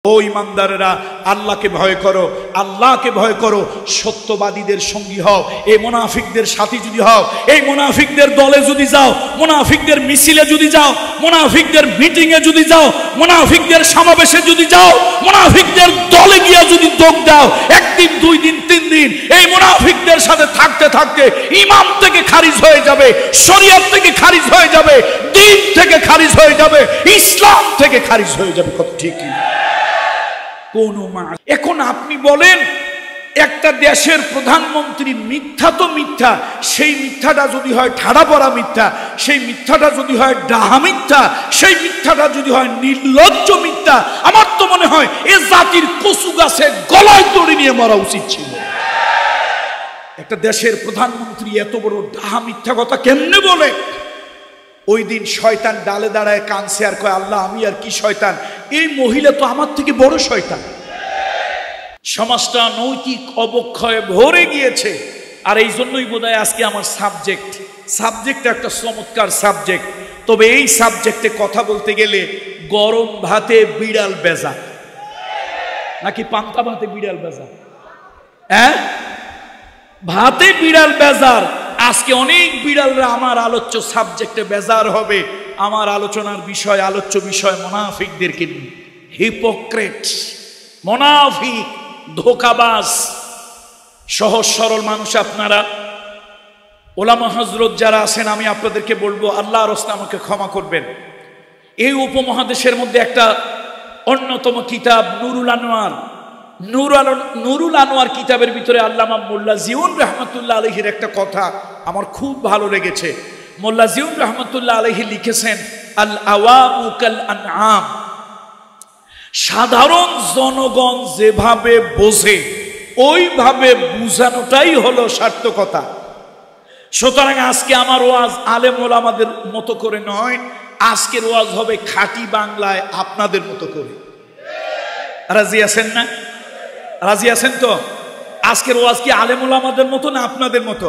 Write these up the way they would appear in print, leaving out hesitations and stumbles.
ও ইমানদারেরা, আল্লাহকে ভয় করো, আল্লাহকে ভয় করো, সত্যবাদীদের সঙ্গী হও। এই মুনাফিকদের সাথী যদি হও, এই মুনাফিকদের দলে যদি যাও, মুনাফিকদের মিছিলে যদি যাও, মুনাফিকদের মিটিংয়ে যদি যাও, মুনাফিকদের সমাবেশে যদি যাও, মুনাফিকদের দলে গিয়ে যদি যোগ দাও, একদিন, দুই দিন, তিন দিন এই মুনাফিকদের সাথে থাকতে থাকতে ইমাম থেকে খারিজ হয়ে যাবে, শরীয়ত থেকে খারিজ হয়ে যাবে, দ্বীন থেকে খারিজ হয়ে যাবে, ইসলাম থেকে খারিজ হয়ে যাবে। কত ঠিক কি? এখন আপনি বলেন, একটা দেশের প্রধানমন্ত্রী মিথ্যা তো মিথ্যা, সেই মিথ্যাটা যদি হয় ঠাড়া পড়া মিথ্যা, সেই মিথ্যাটা যদি হয় ডাহা মিথ্যা, সেই মিথ্যাটা যদি হয় নির্লজ্জ মিথ্যা, আমার তো মনে হয় এ জাতির কচু গাছে গলায় দড়ি নিয়ে মরা উচিত ছিল। একটা দেশের প্রধানমন্ত্রী এত বড় ডাহা মিথ্যা কথা কেমনে বলে? ওই দিন শয়তান ডালে দাঁড়ায় কাঁদছে আর কয়, আল্লাহ আমি আর কি শয়তান, এই মহিলা তো আমার থেকে বড় শয়তান। সমাজটা নৈতিক অবক্ষয়ে ভরে গিয়েছে। আর এই জন্যই বোধহয় আজকে আমার সাবজেক্ট একটা চমৎকার সাবজেক্ট। তবে এই সাবজেক্টে কথা বলতে গেলে গরম ভাতে বিড়াল বেজা নাকি পান্তা ভাতে বিড়াল বেজা? হ্যাঁ, ভাতে বিড়াল বেজার। আজকে অনেক বিড়ালরা আমার আলোচ্য সাবজেক্টে বেজার হবে। আমার আলোচনার বিষয়, আলোচ্য বিষয় মুনাফিকদেরকে নিয়ে। হিপোক্রেট, মুনাফিক, ধোঁকাবাজ। সহজ সরল মানুষ আপনারা, ওলামা হযরত যারা আছেন, আমি আপনাদেরকে বলবো, আল্লাহর রাস্তায় আমাকে ক্ষমা করবেন। এই উপমহাদেশের মধ্যে একটা অন্যতম কিতাব নুরুল আনোয়ার কিতাবের ভিতরে আল্লামা মোল্লা জিউন রহমতুল্লাহ আলাইহির একটা কথা আমার খুব ভালো লেগেছে। মোল্লা জিউন রহমতুল্লাহ আলাইহি লিখেছেন, আল আওয়ামু কাল আনআম, সাধারণ জনগণ যেভাবে বোঝে ওইভাবে বুঝানোটাই হলো সার্থকতা। সুতরাং আজকে আমার ওয়াজ আলেম ওলামাদের মতো করে নয়, আজকের ওয়াজ হবে খাঁটি বাংলায় আপনাদের মতো করে। রাজি আছেন না? রাজি আছেন তো? আজকের ওয়াজ কি আলেম ওলামাদের মতো না আপনাদের মতো?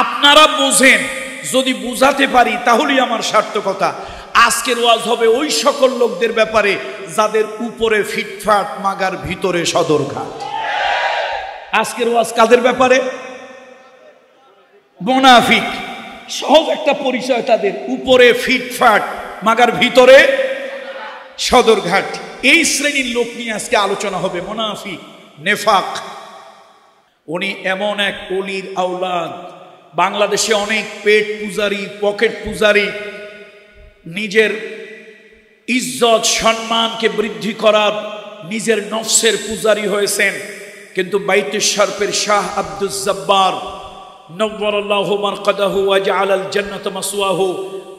আপনারা বোঝেন, যদি বুঝাতে পারি তাহলেই আমার সার্থকতা। আজকের ওয়াজ হবে ওই সকল লোকদের ব্যাপারে যাদের উপরে ফিটফাট, মাগার ভিতরে সদরঘাট। আজকের ওয়াজ কাদের ব্যাপারে? মুনাফিক। সহজ একটা পরিচয় তাদের, উপরে ফিটফাট, মাগার ভিতরে সদরঘাট। এই শ্রেণীর লোক নিয়ে আজকে আলোচনা হবে। মুনাফিক, নেফাক। উনি এমন এক অলির আওলাদ। বাংলাদেশে অনেক পেট পূজারি, পকেট পূজারি নিজের ইজ্জত সম্মানকে বৃদ্ধি করার নিজের নফসের পূজারি হয়েছেন। কিন্তু বাইতুশ শরফের শাহ আব্দুল জব্বার নওয়ারাল্লাহু মারকাদাহু ওয়া জাআলাল জান্নাতা মাসওয়াহু,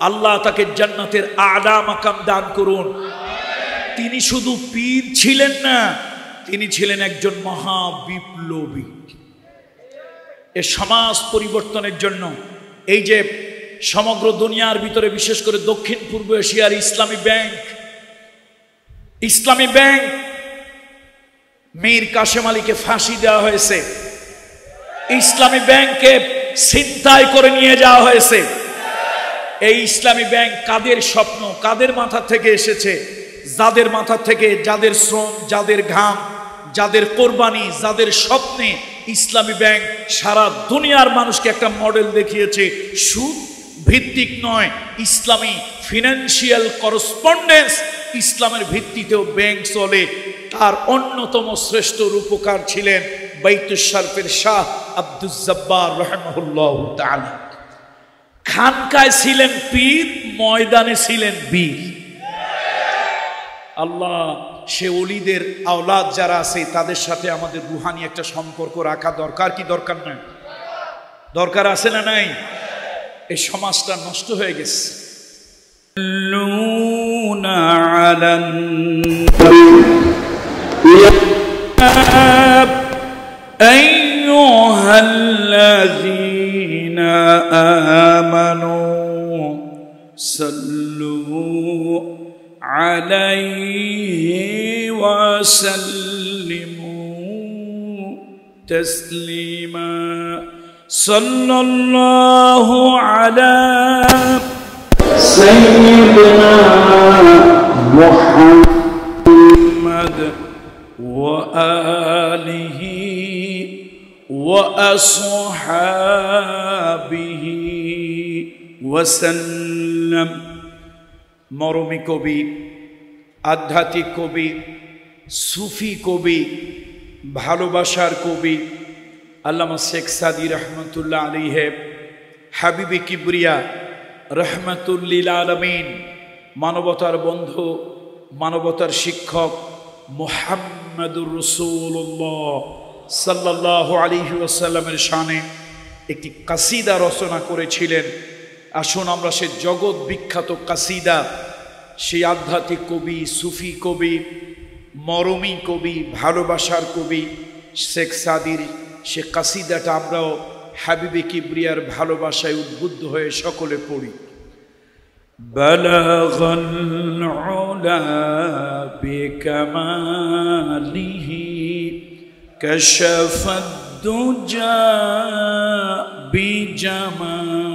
আল্লাহ তাকে জান্নাতের আলা মাকাম দান করুন। তিনি শুধু পীর ছিলেন না, তিনি ছিলেন একজন মহা বিপ্লবী। এ সমাজ পরিবর্তনের জন্য এই যে সমগ্র দুনিয়ার ভিতরে, বিশেষ করে দক্ষিণ পূর্ব এশিয়ার ইসলামী ব্যাংক মীর কাশেম আলীকে ফাঁসি দেওয়া হয়েছে, ইসলামী ব্যাংককে ছিনতাই করে নিয়ে যাওয়া হয়েছে। এই ইসলামী ব্যাংক কাদের স্বপ্ন, কাদের মাথা থেকে এসেছে? যাদের মাথা থেকে, যাদের শ্রম, যাদের ঘাম, যাদের কোরবানি, যাদের স্বপ্নে ইসলামী ব্যাংক সারা দুনিয়ার মানুষকে একটা মডেল দেখিয়েছে। সুদ ভিত্তিক নয়, ইসলামী ফিনান্সিয়াল করসপন্ডেন্স, ইসলামের ভিত্তিতেও ব্যাংক চলে। তার অন্যতম শ্রেষ্ঠ রূপকার ছিলেন বাইতুশ শরফের শাহ আব্দুল জব্বার রাহিমাহুল্লাহু তাআলা। খানকায় ছিলেন পীর, ময়দানে ছিলেন বীর। আল্লাহ সে ওলিদের আওলাদ যারা আছে তাদের সাথে আমাদের রুহানি একটা সম্পর্ক রাখা দরকার কি দরকার নয়? দরকার আছে না নাই? এই সমাজটা নষ্ট হয়ে গেছে। আইয়ুহাল্লাযীনা আমানু সাল্লু আলাইহি ওয়া সাল্লিমু তাসলিমা। সাল্লাল্লাহু আলা সাইয়্যিদিনা মুহাম্মদ وآله وأصحابه وسلم। মরমী কবি, আধ্যাত্মিক কবি, সুফি কবি, ভালোবাসার কবি আল্লামা শেখ সাদি রহমতুল্লাহ আলাইহি, হাবিবে কিবরিয়া রহমাতুল লিল আলামিন, মানবতার বন্ধু, মানবতার শিক্ষক মুহাম্মদুর রাসূলুল্লাহ সাল্লাল্লাহু আলাইহি ওয়াসাল্লামের শানে একটি কাসিদা রচনা করেছিলেন। আসুন আমরা সে জগৎ বিখ্যাত কাসিদা, সেই আধ্যাত্মিক কবি, সুফি কবি, মরমী কবি, ভালোবাসার কবি শেখ সাদির সে কাসিদাটা আমরাও হাবিবে কিবরিয়ার ভালোবাসায় উদ্বুদ্ধ হয়ে সকলে পড়ি। বালাগাল উলা বিকামালিহি কাশাফাদ দুজা বিজামালিহি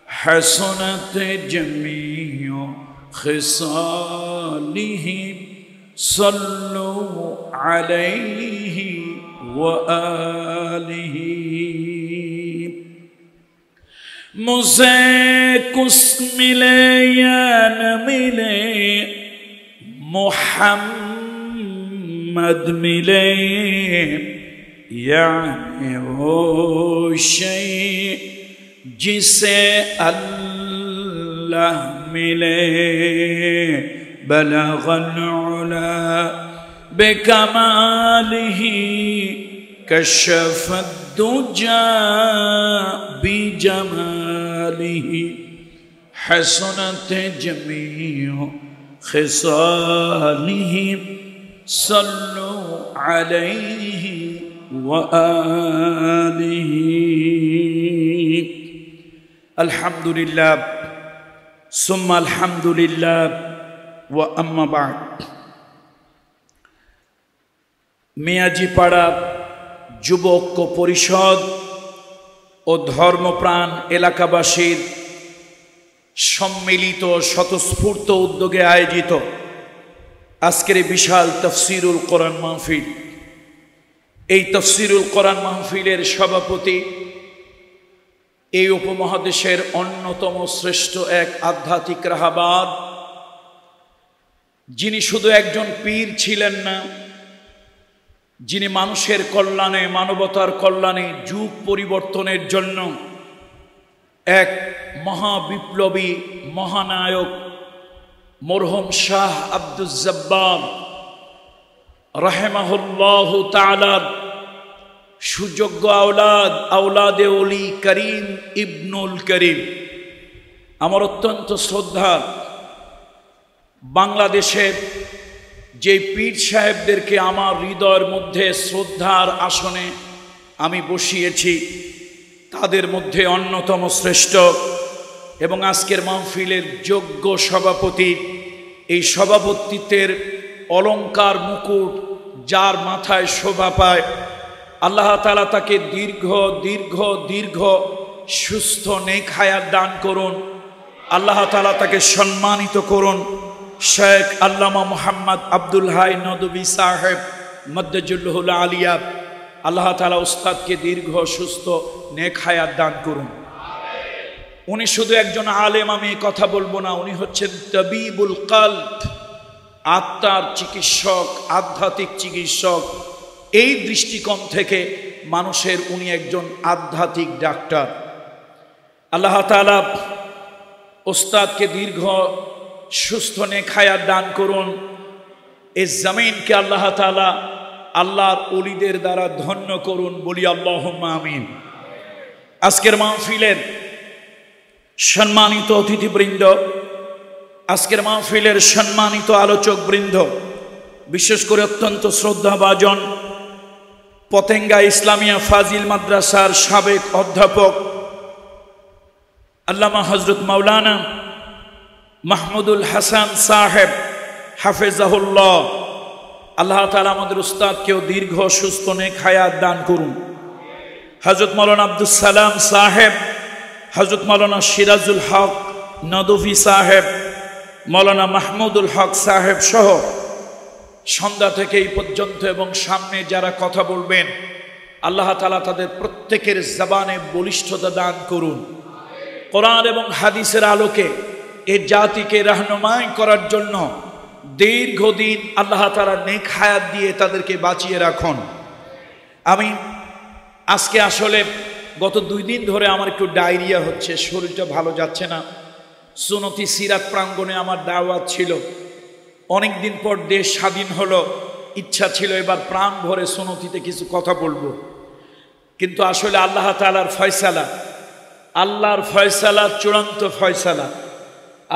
হাসানাত জামিউ খিসালিহি সাল্লু আলাইহি ওয়া আলিহি। मुझे कुछ मिले या न मिले, मोहम्मद मिले, यानी वो शै जिसे अल्लाह मिले। बलगल उला बिकमालिही कशफद दुजा बिजमालिही हसनत जमीउ खिसालिही सल्लु अलैहि व आलिही। अल्हम्दुलिल्लाह सुम्मा अल्हम्दुलिल्लाह व अम्मा बाद। মিয়াজিপাড়া যুবক পরিষদ ও ধর্মপ্রাণ এলাকাবাসীর সম্মিলিত স্বতঃস্ফূর্ত উদ্যোগে আয়োজিত আজকের এই বিশাল তাফসীরুল কোরআন মাহফিল, এই তাফসীরুল কোরআন মাহফিলের সভাপতি এই উপমহাদেশের অন্যতম শ্রেষ্ঠ এক আধ্যাত্মিক রাহবার, যিনি শুধু একজন পীর ছিলেন না, যিনি মানুষের কল্যাণে, মানবতার কল্যাণে, যুগ পরিবর্তনের জন্য এক মহাবিপ্লবী মহানায়ক মরহুম শাহ আব্দুল জব্বার রাহিমাহুল্লাহু তাআলা সুযোগ্য আওলাদে ওলি করিম ইবনুল করিম। আমার অত্যন্ত শ্রদ্ধার বাংলাদেশের যে পীর সাহেবদেরকে আমার হৃদয়ের মধ্যে শ্রদ্ধার আসনে আমি বসিয়েছি, তাদের মধ্যে অন্যতম শ্রেষ্ঠ এবং আজকের মাহফিলের যোগ্য সভাপতি, এই সভাপতিত্বের অলংকার মুকুট যার মাথায় শোভা পায়, আল্লাহ তাআলা তাকে দীর্ঘ দীর্ঘ দীর্ঘ সুস্থ নেক হায়াত দান করুন। আল্লাহ তাআলা তাকে সম্মানিত করুন। শেখ আল্লামা মুহাম্মদ আব্দুল হাই নদভী সাহেব মদ্দাজুল্লাহুল আলিয়া, আল্লাহ তাআলা উস্তাদকে দীর্ঘ সুস্থ নেক হায়াত দান করুন। উনি শুধু একজন আলেম, আমি কথা বলবো না, উনি হচ্ছেন তাবিবুল কলব, আত্মার চিকিৎসক, আধ্যাত্মিক চিকিৎসক। এই দৃষ্টিকোণ থেকে মানুষের উনি একজন আধ্যাত্মিক ডাক্তার। আল্লাহ তাআলা উস্তাদকে দীর্ঘ সুস্থ নেক হায়াত দান করুন। এই জমিনকে আল্লাহ তাআলা আল্লাহর ওলিদের দ্বারা ধন্য করুন, বলি আল্লাহুম্মা আমিন। আজকের মাহফিলের সম্মানিত অতিথিবৃন্দ, আজকের মাহফিলের সম্মানিত আলোচক বৃন্দ, বিশেষ করে অত্যন্ত শ্রদ্ধাভাজন পতেঙ্গা ইসলামিয়া ফাজিল মাদ্রাসার সাবেক অধ্যাপক আল্লামা হযরত মাওলানা মাহমুদুল হাসান সাহেব হাফেজাহুল্লাহ, আল্লাহ তাআলা আমাদের উস্তাদকেও দীর্ঘ সুস্থ নেক হায়াত দান করুন। হযরত মাওলানা আব্দুল সালাম সাহেব, হযরত মাওলানা সিরাজুল হক নদভী সাহেব, মাওলানা মাহমুদুল হক সাহেব সহ সন্ধ্যা থেকে এই পর্যন্ত এবং সামনে যারা কথা বলবেন, আল্লাহ তাআলা তাদের প্রত্যেকের জবানে বলিষ্ঠতা দান করুন। কোরআন এবং হাদিসের আলোকে এই জাতিকে রাহনুমাই করার জন্য দীর্ঘদিন আল্লাহ তাআলা নেক হায়াত দিয়ে তাদেরকে বাঁচিয়ে রাখুন। আমি আজকে আসলে গত 2 দিন ধরে আমার একটু ডায়রিয়া হচ্ছে, শরীরটা ভালো যাচ্ছে না। সুন্নতি সিরাত প্রাঙ্গণে আমার দাওয়াত ছিল, অনেক দিন পর দেশ স্বাধীন হলো, ইচ্ছা ছিল এবার প্রাণ ভরে সুন্নতিতে কিছু কথা বলবো, কিন্তু আসলে আল্লাহ তাআলার ফয়সালা, আল্লাহর ফয়সালা চূড়ান্ত ফয়সালা,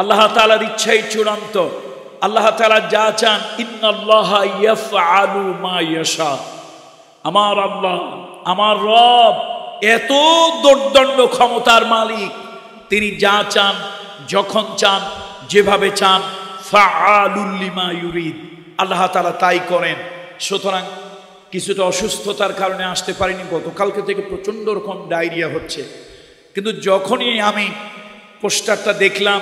আল্লাহ তাআলার ইচ্ছাই চূড়ান্ত। আল্লাহ তাআলা যা চান, ইন্নাল্লাহা ইয়াফআলু মা ইয়াশা। আমার আল্লাহ, আমার রব এত দুর্দণ্ড ক্ষমতার মালিক, তিনি যা চান, যখন চান, যেভাবে চান, ফাআলুল লিমা ইউরিদ, আল্লাহ তাআলা তাই করেন। সুতরাং কিছুটা অসুস্থতার কারণে আসতে পারিনি, গতকালকে থেকে প্রচণ্ড রকম ডায়রিয়া হচ্ছে। কিন্তু যখনই আমি পোস্টারটা দেখলাম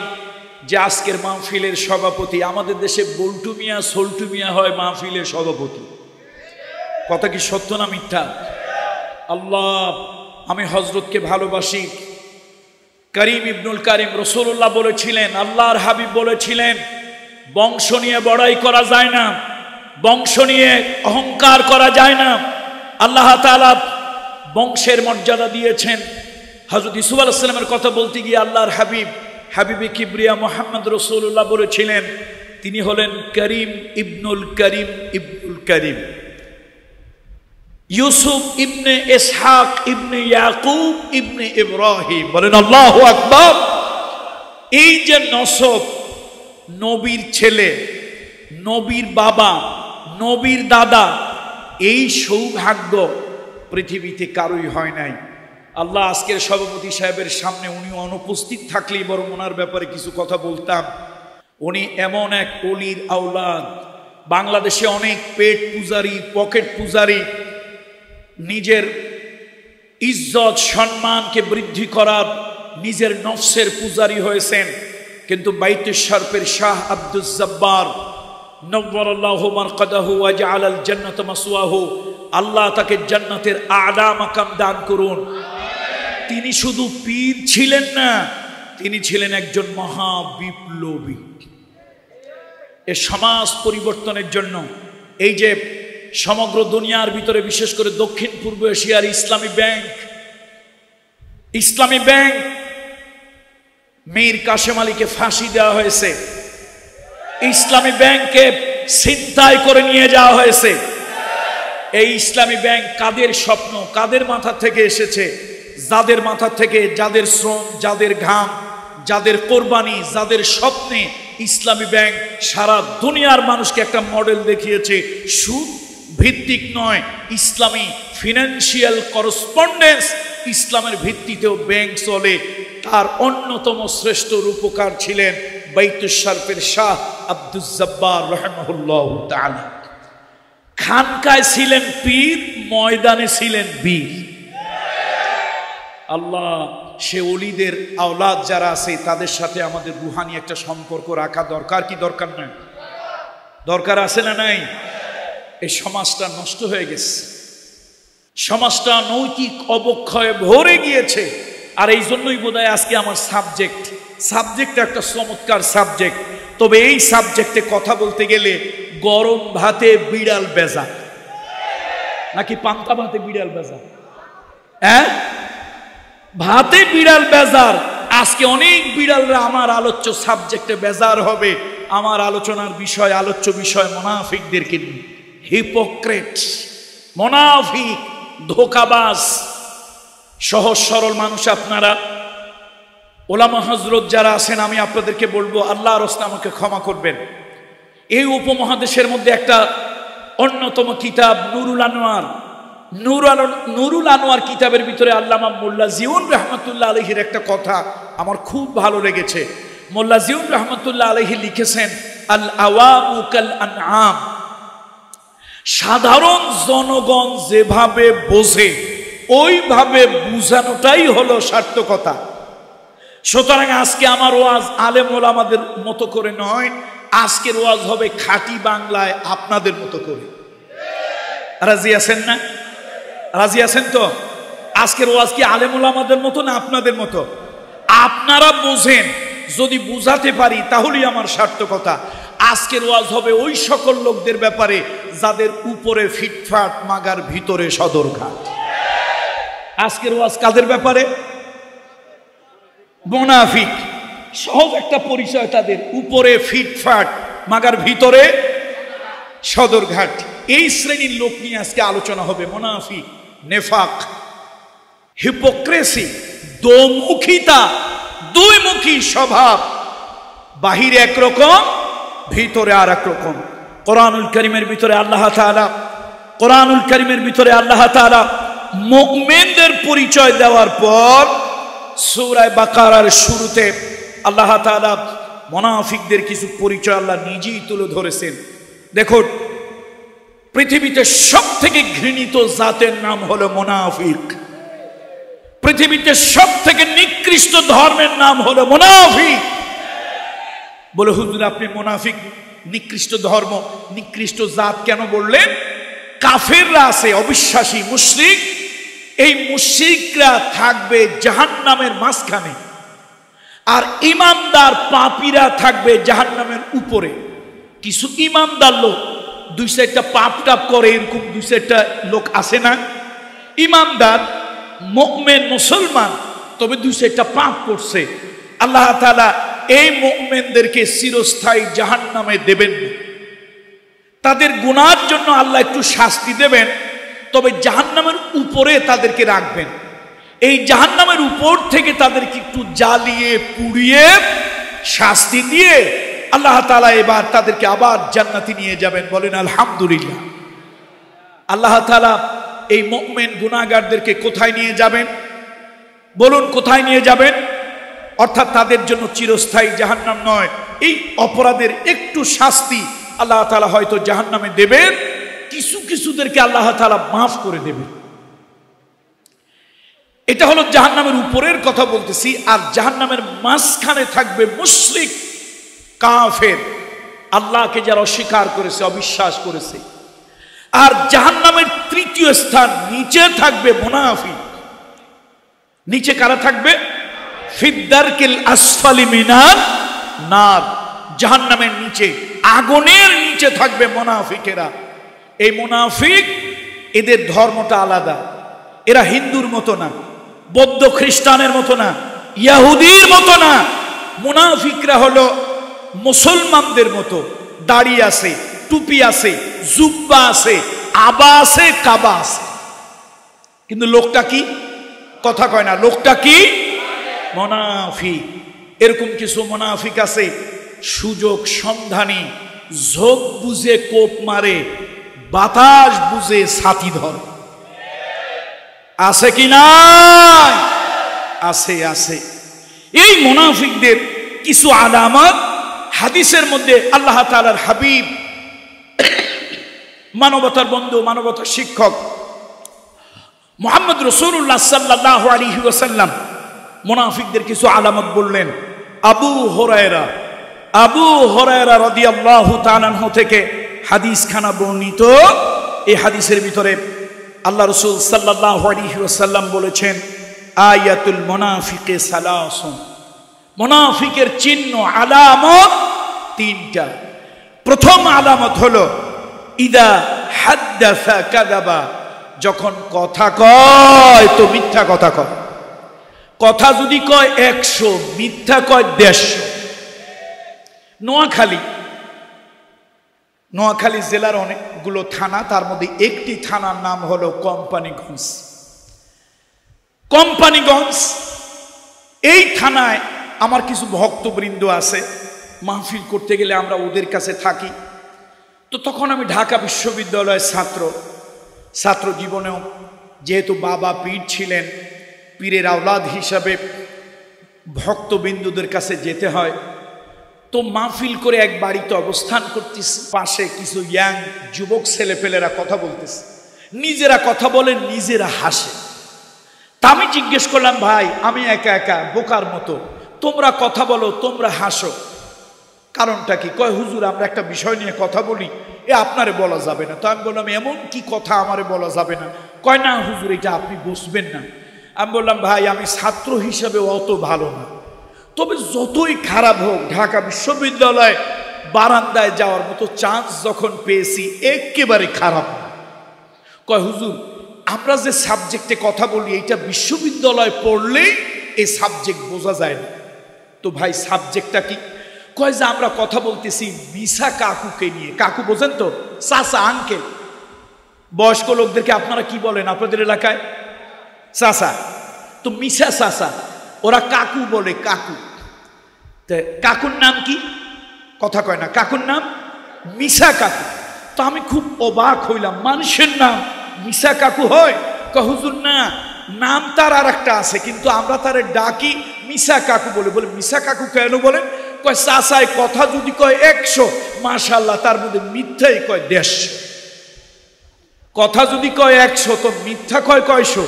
যে আজকের মাহফিলের সভাপতি, আমাদের দেশে বল্টু মিয়া সল্টু মিয়া হয় মাহফিলের সভাপতি, কথা কি সত্য না মিথ্যা? আল্লাহ, আমি হযরতকে ভালোবাসি। করিম ইবনুল কারিম রাসূলুল্লাহ বলেছিলেন, আল্লাহর হাবিব বলেছিলেন, বংশ নিয়ে বড়াই করা যায় না, বংশ নিয়ে অহংকার করা যায় না। আল্লাহ তাআলা বংশের মর্যাদা দিয়েছেন। হযরত ইউসুফ আলাইহিস সালামের কথা বলতে গিয়ে আল্লাহর হাবিব, হাবিবে কিবরিয়া মুহাম্মদ রাসূলুল্লাহ বলেছিলেন, তিনি হলেন করিম ইবনুল করিম ইবনুল করিম। ইউসুফ ইবনে ইসহাক ইবনে ইয়াকুব ইবনে ইব্রাহিম, বলেন আল্লাহু আকবার। এই যে নসব, নবীর ছেলে, নবীর বাবা, নবীর দাদা, এই সৌভাগ্য পৃথিবীতে কারোই হয় নাই। আল্লাহ আজকের সভাপতি সাহেবের সামনে উনি অনুপস্থিত থাকলেই বরং ওনার ব্যাপারে কিছু কথা বলতাম। উনি এমন এক ওলির আওলাদ, বাংলাদেশে অনেক পেট পূজারি, পকেট পূজারি নিজের ইজ্জত সম্মানকে বৃদ্ধি করার নিজের নফসের পূজারি হয়েছেন, কিন্তু বাইতুশ শরফের শাহ আব্দুল জব্বার নওয়ারাল্লাহু মারকাদাহু ওয়া জাআলাল জান্নাতা মাসওয়াহু, আল্লাহ তাকে জান্নাতের আলা মাকাম দান করুন। তিনি শুধু পীর ছিলেন না, তিনি ছিলেন একজন মহা বিপ্লবী। এ সমাজ পরিবর্তনের জন্য এই যে সমগ্র দুনিয়ার ভিতরে, বিশেষ করে দক্ষিণ পূর্ব এশিয়ার ইসলামী ব্যাংক মীর কাসেম আলীকে ফাঁসি দেওয়া হয়েছে, ইসলামী ব্যাংককে ছিনতাই করে নিয়ে যাওয়া হয়েছে। এই ইসলামী ব্যাংক কাদের স্বপ্ন, কাদের মাথা থেকে এসেছে? যাদের মাথা থেকে, যাদের শ্রম, যাদের ঘাম, যাদের কোরবানি, যাদের স্বপ্নে ইসলামী ব্যাংক সারা দুনিয়ার মানুষকে একটা মডেল দেখিয়েছে। সুদ ভিত্তিক নয়, ইসলামী ফিনান্সিয়াল করসপন্ডেন্স, ইসলামের ভিত্তিতেও ব্যাংক চলে। তার অন্যতম শ্রেষ্ঠ রূপকার ছিলেন বাইতুশ শরফের শাহ আব্দুল জব্বার রাহিমাহুল্লাহ তাআলা। খানকায় ছিলেন পীর, ময়দানে ছিলেন বীর। আল্লাহ সে ওলিদের আওলাদ যারা আছে তাদের সাথে আমাদের রুহানি একটা সম্পর্ক রাখা দরকার কি দরকার নয়? দরকার আছে না নাই? এই সমাজটা নষ্ট হয়ে গেছে, সমাজটা নৈতিক অবক্ষয়ে ভরে গিয়েছে। আর এই জন্যই বোধহয় আজকে আমার সাবজেক্ট একটা চমৎকার সাবজেক্ট। তবে এই সাবজেক্টে কথা বলতে গেলে গরম ভাতে বিড়াল বেজা নাকি পান্তা ভাতে বিড়াল বেজা? হ্যাঁ, ভাতে বিড়াল বেজার। আজকে অনেক বিড়ালরা আমার আলোচ্য সাবজেক্টে বেজার হবে। আমার আলোচনার বিষয়, আলোচ্য বিষয় মুনাফিকদেরকে নিয়ে। হিপোক্রেট, মুনাফিক, ধোঁকাবাজ। সহজ সরল মানুষ আপনারা, ওলামা হযরত যারা আছেন, আমি আপনাদেরকে বলবো আল্লাহর রাস্তে আমাকে ক্ষমা করবেন। এই উপমহাদেশের মধ্যে একটা অন্যতম কিতাব নুরুল আনোয়ার কিতাবের ভিতরে আল্লামা মোল্লা জিউন রহমতুল্লাহ আলাইহির একটা কথা আমার খুব ভালো লেগেছে। মোল্লা জিউন রহমতুল্লাহ আলাইহি লিখেছেন, আল আওয়ামু কাল আনআম, সাধারণ জনগণ যেভাবে বোঝে ওইভাবে বুঝানোটাই হলো সার্থকতা। সুতরাং আজকে আমার ওয়াজ আলেম ওলামাদের মতো করে নয়, আজকের ওয়াজ হবে খাঁটি বাংলায় আপনাদের মতো করে। রাজি আছেন না? রাজি আছেন তো? আজকের ওয়াজ কি আলেম ওলামাদের মতো না আপনাদের মতো? আপনারা বোঝেন, যদি বুঝাতে পারি তাহলেই আমার সার্থকতা। আজকের ওয়াজ হবে ওই সকল লোকদের ব্যাপারে যাদের উপরে ফিটফাট, মাগার ভিতরে সদরঘাট। আজকের ওয়াজ কাদের ব্যাপারে? মুনাফিক। সহজ একটা পরিচয় তাদের, উপরে ফিটফাট, মাগার ভিতরে সদরঘাট। এই শ্রেণীর লোক নিয়ে আজকে আলোচনা হবে। মুনাফিক, নেফাক, হিপোক্রেসি, দোমুখিতা, দুইমুখী স্বভাব, বাহিরে একরকম, ভিতরে আর এক রকম। কোরআনুল কারীমের ভিতরে আল্লাহ তাআলা, কোরআনুল কারীমের ভিতরে আল্লাহ তাআলা মুমিনদের পরিচয় দেওয়ার পর সূরা বাকারার শুরুতে আল্লাহ তাআলা মুনাফিকদের কিছু পরিচয় আল্লাহ নিজেই তুলে ধরেছেন। দেখুন, পৃথিবীতে সবথেকে ঘৃণিত জাতের নাম হলো মুনাফিক। পৃথিবীতে সবথেকে নিকৃষ্ট ধর্মের নাম হলো মুনাফিক। বলে হুজুর আপনি মুনাফিক নিকৃষ্ট ধর্ম, নিকৃষ্ট জাত কেন বললেন? কাফেররা আছে, অবিশ্বাসী মুশরিক, এই মুশরিকরা থাকবে জাহান্নামের মাঝখানে, আর ইমানদার পাপীরা থাকবে জাহান্নামের উপরে। কিছু ইমানদার লোক দুই চারটা পাপ টাপ করে, এরকম দুই চারটা লোক আছে না? ইমানদার মুমিন মুসলমান, তবে দুই চারটা পাপ করছে। আল্লাহ তাআলা এই মুমিনদেরকে চিরস্থায়ী জাহান্নামে দেবেন না। তাদের গুনার জন্য আল্লাহ একটু শাস্তি দেবেন, তবে জাহান্নামের উপরে তাদেরকে রাখবেন। এই জাহান্নামের উপর থেকে তাদেরকে একটু জ্বালিয়ে পুড়িয়ে শাস্তি দিয়ে আল্লাহ তাআলা এবার তাদেরকে আবার জান্নাতে নিয়ে যাবেন। বলেন আলহামদুলিল্লাহ। আল্লাহ তাআলা এই মুমিন গুনাহগারদেরকে কোথায় নিয়ে যাবেন? বলুন কোথায় নিয়ে যাবেন? অর্থাৎ তাদের জন্য চিরস্থায়ী জাহান্নাম নয়, এই অপরাধের একটু শাস্তি আল্লাহ তাআলা হয়তো জাহান্নামে দেবেন, কিছু কিছুদেরকে আল্লাহ তাআলা মাফ করে দেবেন। এটা হলো জাহান্নামের উপরের কথা বলতেছি। আর জাহান্নামের মাঝখানে থাকবে মুশরিক, কাফের, আল্লাহকে যারা অস্বীকার করেছে, অবিশ্বাস করেছে। আর জাহান্নামের তৃতীয় স্থান, নিচে থাকবে মুনাফিক। নিচে কারা থাকবে? ফিদ্দারকিল আসফালি মিনান নার, জাহান্নামের নিচে, আগুনের নিচে থাকবে মুনাফিকেরা। এই মুনাফিক, এদের ধর্মটা আলাদা। এরা হিন্দুর মতো না, বৌদ্ধ খ্রিস্টানের মতো না, ইহুদির মতো না। মুনাফিকরা হলো মুসলমানদের মতো, দাড়ি আছে, টুপি আছে, জুব্বা আছে, আবা আছে, কাবা আছে, কিন্তু লোকটা কি? কথা কয় না। লোকটা কি? মুনাফিক। এরকম কিছু মুনাফিক আছে, সুযোগ সন্ধানী, ঝোঁক বুঝে কোপ মারে, বাতাস বুঝে ছাতি ধরে। আছে কি নাই? আছে, আছে। এই মুনাফিকদের কিছু আলামত হাদিসের মধ্যে আল্লাহ তাআলার হাবিব, মানবতার বন্ধু, মানবতার শিক্ষক মুহাম্মদ রাসূলুল্লাহ সাল্লাল্লাহু আলাইহি ওয়াসাল্লাম মুনাফিকদের কিছু আলামত বললেন। আবু হুরায়রা রাদিয়াল্লাহু তাআলা আনহু থেকে হাদিস খানা বর্ণিত। এই হাদিসের ভিতরে আল্লাহ রাসূল সাল্লাল্লাহু আলাইহি ওয়াসাল্লাম বলেছেন, আয়াতুল মুনাফিকি সালাসুন, মুনাফিকের চিহ্ন, আলামত তিনটা। প্রথম আলামত হলো ইদা হাদ্দাসা কাযাবা, যখন কথা কয় তো মিথ্যা কথা কয়। কথা যদি কয় 100, মিথ্যা কয় 150। নোয়াখালী জেলার অনেকগুলো থানা, তার মধ্যে একটি থানার নাম হলো কোম্পানিগঞ্জ। কোম্পানিগঞ্জ এই থানায় আমার কিছু ভক্তবৃন্দ আছে। মাহফিল করতে গেলে আমরা ওদের কাছে থাকি। তো তখন আমি ঢাকা বিশ্ববিদ্যালয়ের ছাত্র জীবনেও যেহেতু বাবা পীর ছিলেন, পীরের আওলাদ হিসাবে ভক্তবিন্দুদের কাছে যেতে হয়। তো মাহফিল করে এক বাড়িতে অবস্থান করতেছি, পাশে কিছু ইয়াং যুবক ছেলেপেলেরা কথা বলতেছে। নিজেরা কথা বলে, নিজেরা হাসে। তা আমি জিজ্ঞেস করলাম, ভাই আমি একা একা বোকার মতো, তোমরা কথা বলো, তোমরা হাসো, কারণটা কি? কয় হুজুর আমরা একটা বিষয় নিয়ে কথা বলি, এ আপনারে বলা যাবে না। তো আমি বললাম এমন কি কথা আমারে বলা যাবে না? কয় না হুজুর এটা আপনি বুঝবেন না। আমি বললাম ভাই আমি ছাত্র হিসেবে অত ভালো না, তবে যতই খারাপ হোক ঢাকা বিশ্ববিদ্যালয় বারান্দায় যাওয়ার মতো চান্স যখন পেয়েছি একেবারে খারাপ না। কয় হুজুর আমরা যে সাবজেক্টে কথা বলি এইটা বিশ্ববিদ্যালয় পড়লেই এই সাবজেক্ট বোঝা যায় না। তো ভাই সাবজেক্টটা কি? কয় যে আমরা কথা বলতেছি মিসা কাকুকে নিয়ে। কাকু বোঝেন তো? চাচা, আঙ্কেল। বয়স্ক লোকদেরকে আপনারা কি বলেন আপনাদের এলাকায়? চাচা। তো মিসা চাচা, ওরা কাকু বলে, কাকু। কাকুর নাম কি? কথা কয় না। কাকুর নাম মিসা কাকু। তো আমি খুব অবাক হইলাম, মানুষের নাম মিসা কাকু হয়? হুজুর না, নাম তার আর একটা আছে, কিন্তু আমরা তারে ডাকি মিসা কাকু বলে। বলে মিসা কাকু কেন বলেন? কয় চাচায় কথা যদি কয় 100, মাশাআল্লাহ তার মধ্যে মিথ্যাই কয় 150। কথা যদি কয় 100 তো মিথ্যা কয় কয়শো।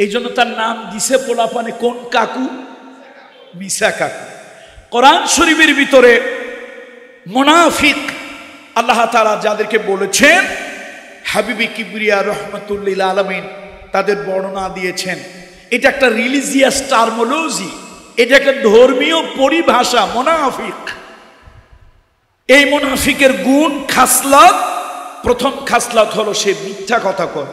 এই জন্য তার নাম দিছে পোলাপানে কোন কাকু? মিসা কাকু। কোরআন শরীফের ভিতরে মুনাফিক আল্লাহ তাআলা যাদেরকে বলেছেন হাবিবি কিবরিয়া রহমাতুল্লিল আলামিন তাদের বর্ণনা দিয়েছেন। এটা একটা রিলিজিয়াস টার্মোলজি, এটা একটা ধর্মীয় পরিভাষা। মুনাফিক, এই মুনাফিকের গুণ খাসলত, প্রথম খাসলত হলো সে মিথ্যা কথা কয়।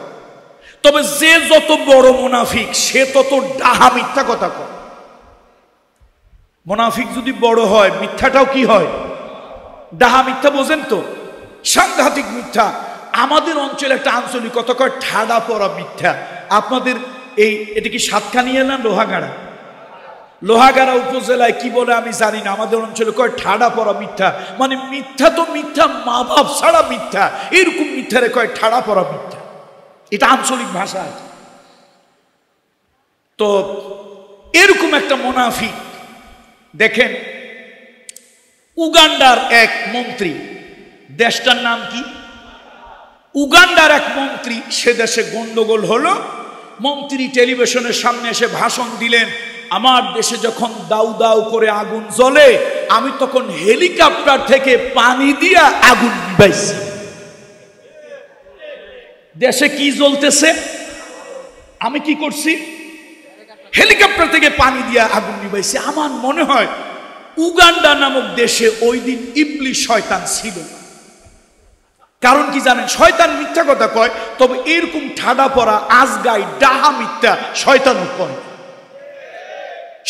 তবে যে যত বড় মুনাফিক সে তত ডাহা মিথ্যা কথা কয়। মুনাফিক যদি বড় হয় মিথ্যাটাও কি হয়? ডাহা মিথ্যা। বোঝেন তো? সাংঘাতিক মিথ্যা। আমাদের অঞ্চলে একটা আঞ্চলিক কথা কয় ঠাডা পড়া মিথ্যা। আপনাদের এটা কি সাতকানিয়া না লোহাগাড়া? লোহাগাড়া উপজেলায় কি বলে আমি জানি না, আমাদের অঞ্চলে কয় ঠাডা পড়া মিথ্যা। মানে মিথ্যা তো মিথ্যা, মা বাপ ছাড়া মিথ্যা, এরকম মিথ্যারে কয় ঠাডা পড়া মিথ্যা। এটা আঞ্চলিক ভাষা। তো এরকম একটা মুনাফিক দেখেন, উগান্ডার এক মন্ত্রী, দেশটার নাম কি? উগান্ডার এক মন্ত্রী, সে দেশে গন্ডগোল হলো। মন্ত্রী টেলিভিশনের সামনে এসে ভাষণ দিলেন, আমার দেশে যখন দাউ দাউ করে আগুন জ্বলে আমি তখন হেলিকপ্টার থেকে পানি দিয়া আগুন নিভাইছি। দেশে কি জ্বলতেছে, আমি কি করছি? হেলিকপ্টার থেকে পানি দিয়া আগুন নিভাইছি। আমার মনে হয় উগান্ডা নামক দেশে ওই দিন ইবলিস শয়তান ছিল। কারণ কি জানেন? শয়তান মিথ্যা কথা কয়, তবে এরকম ঠাডা পড়া আজগাই ডাহা মিথ্যা শয়তানও কয়।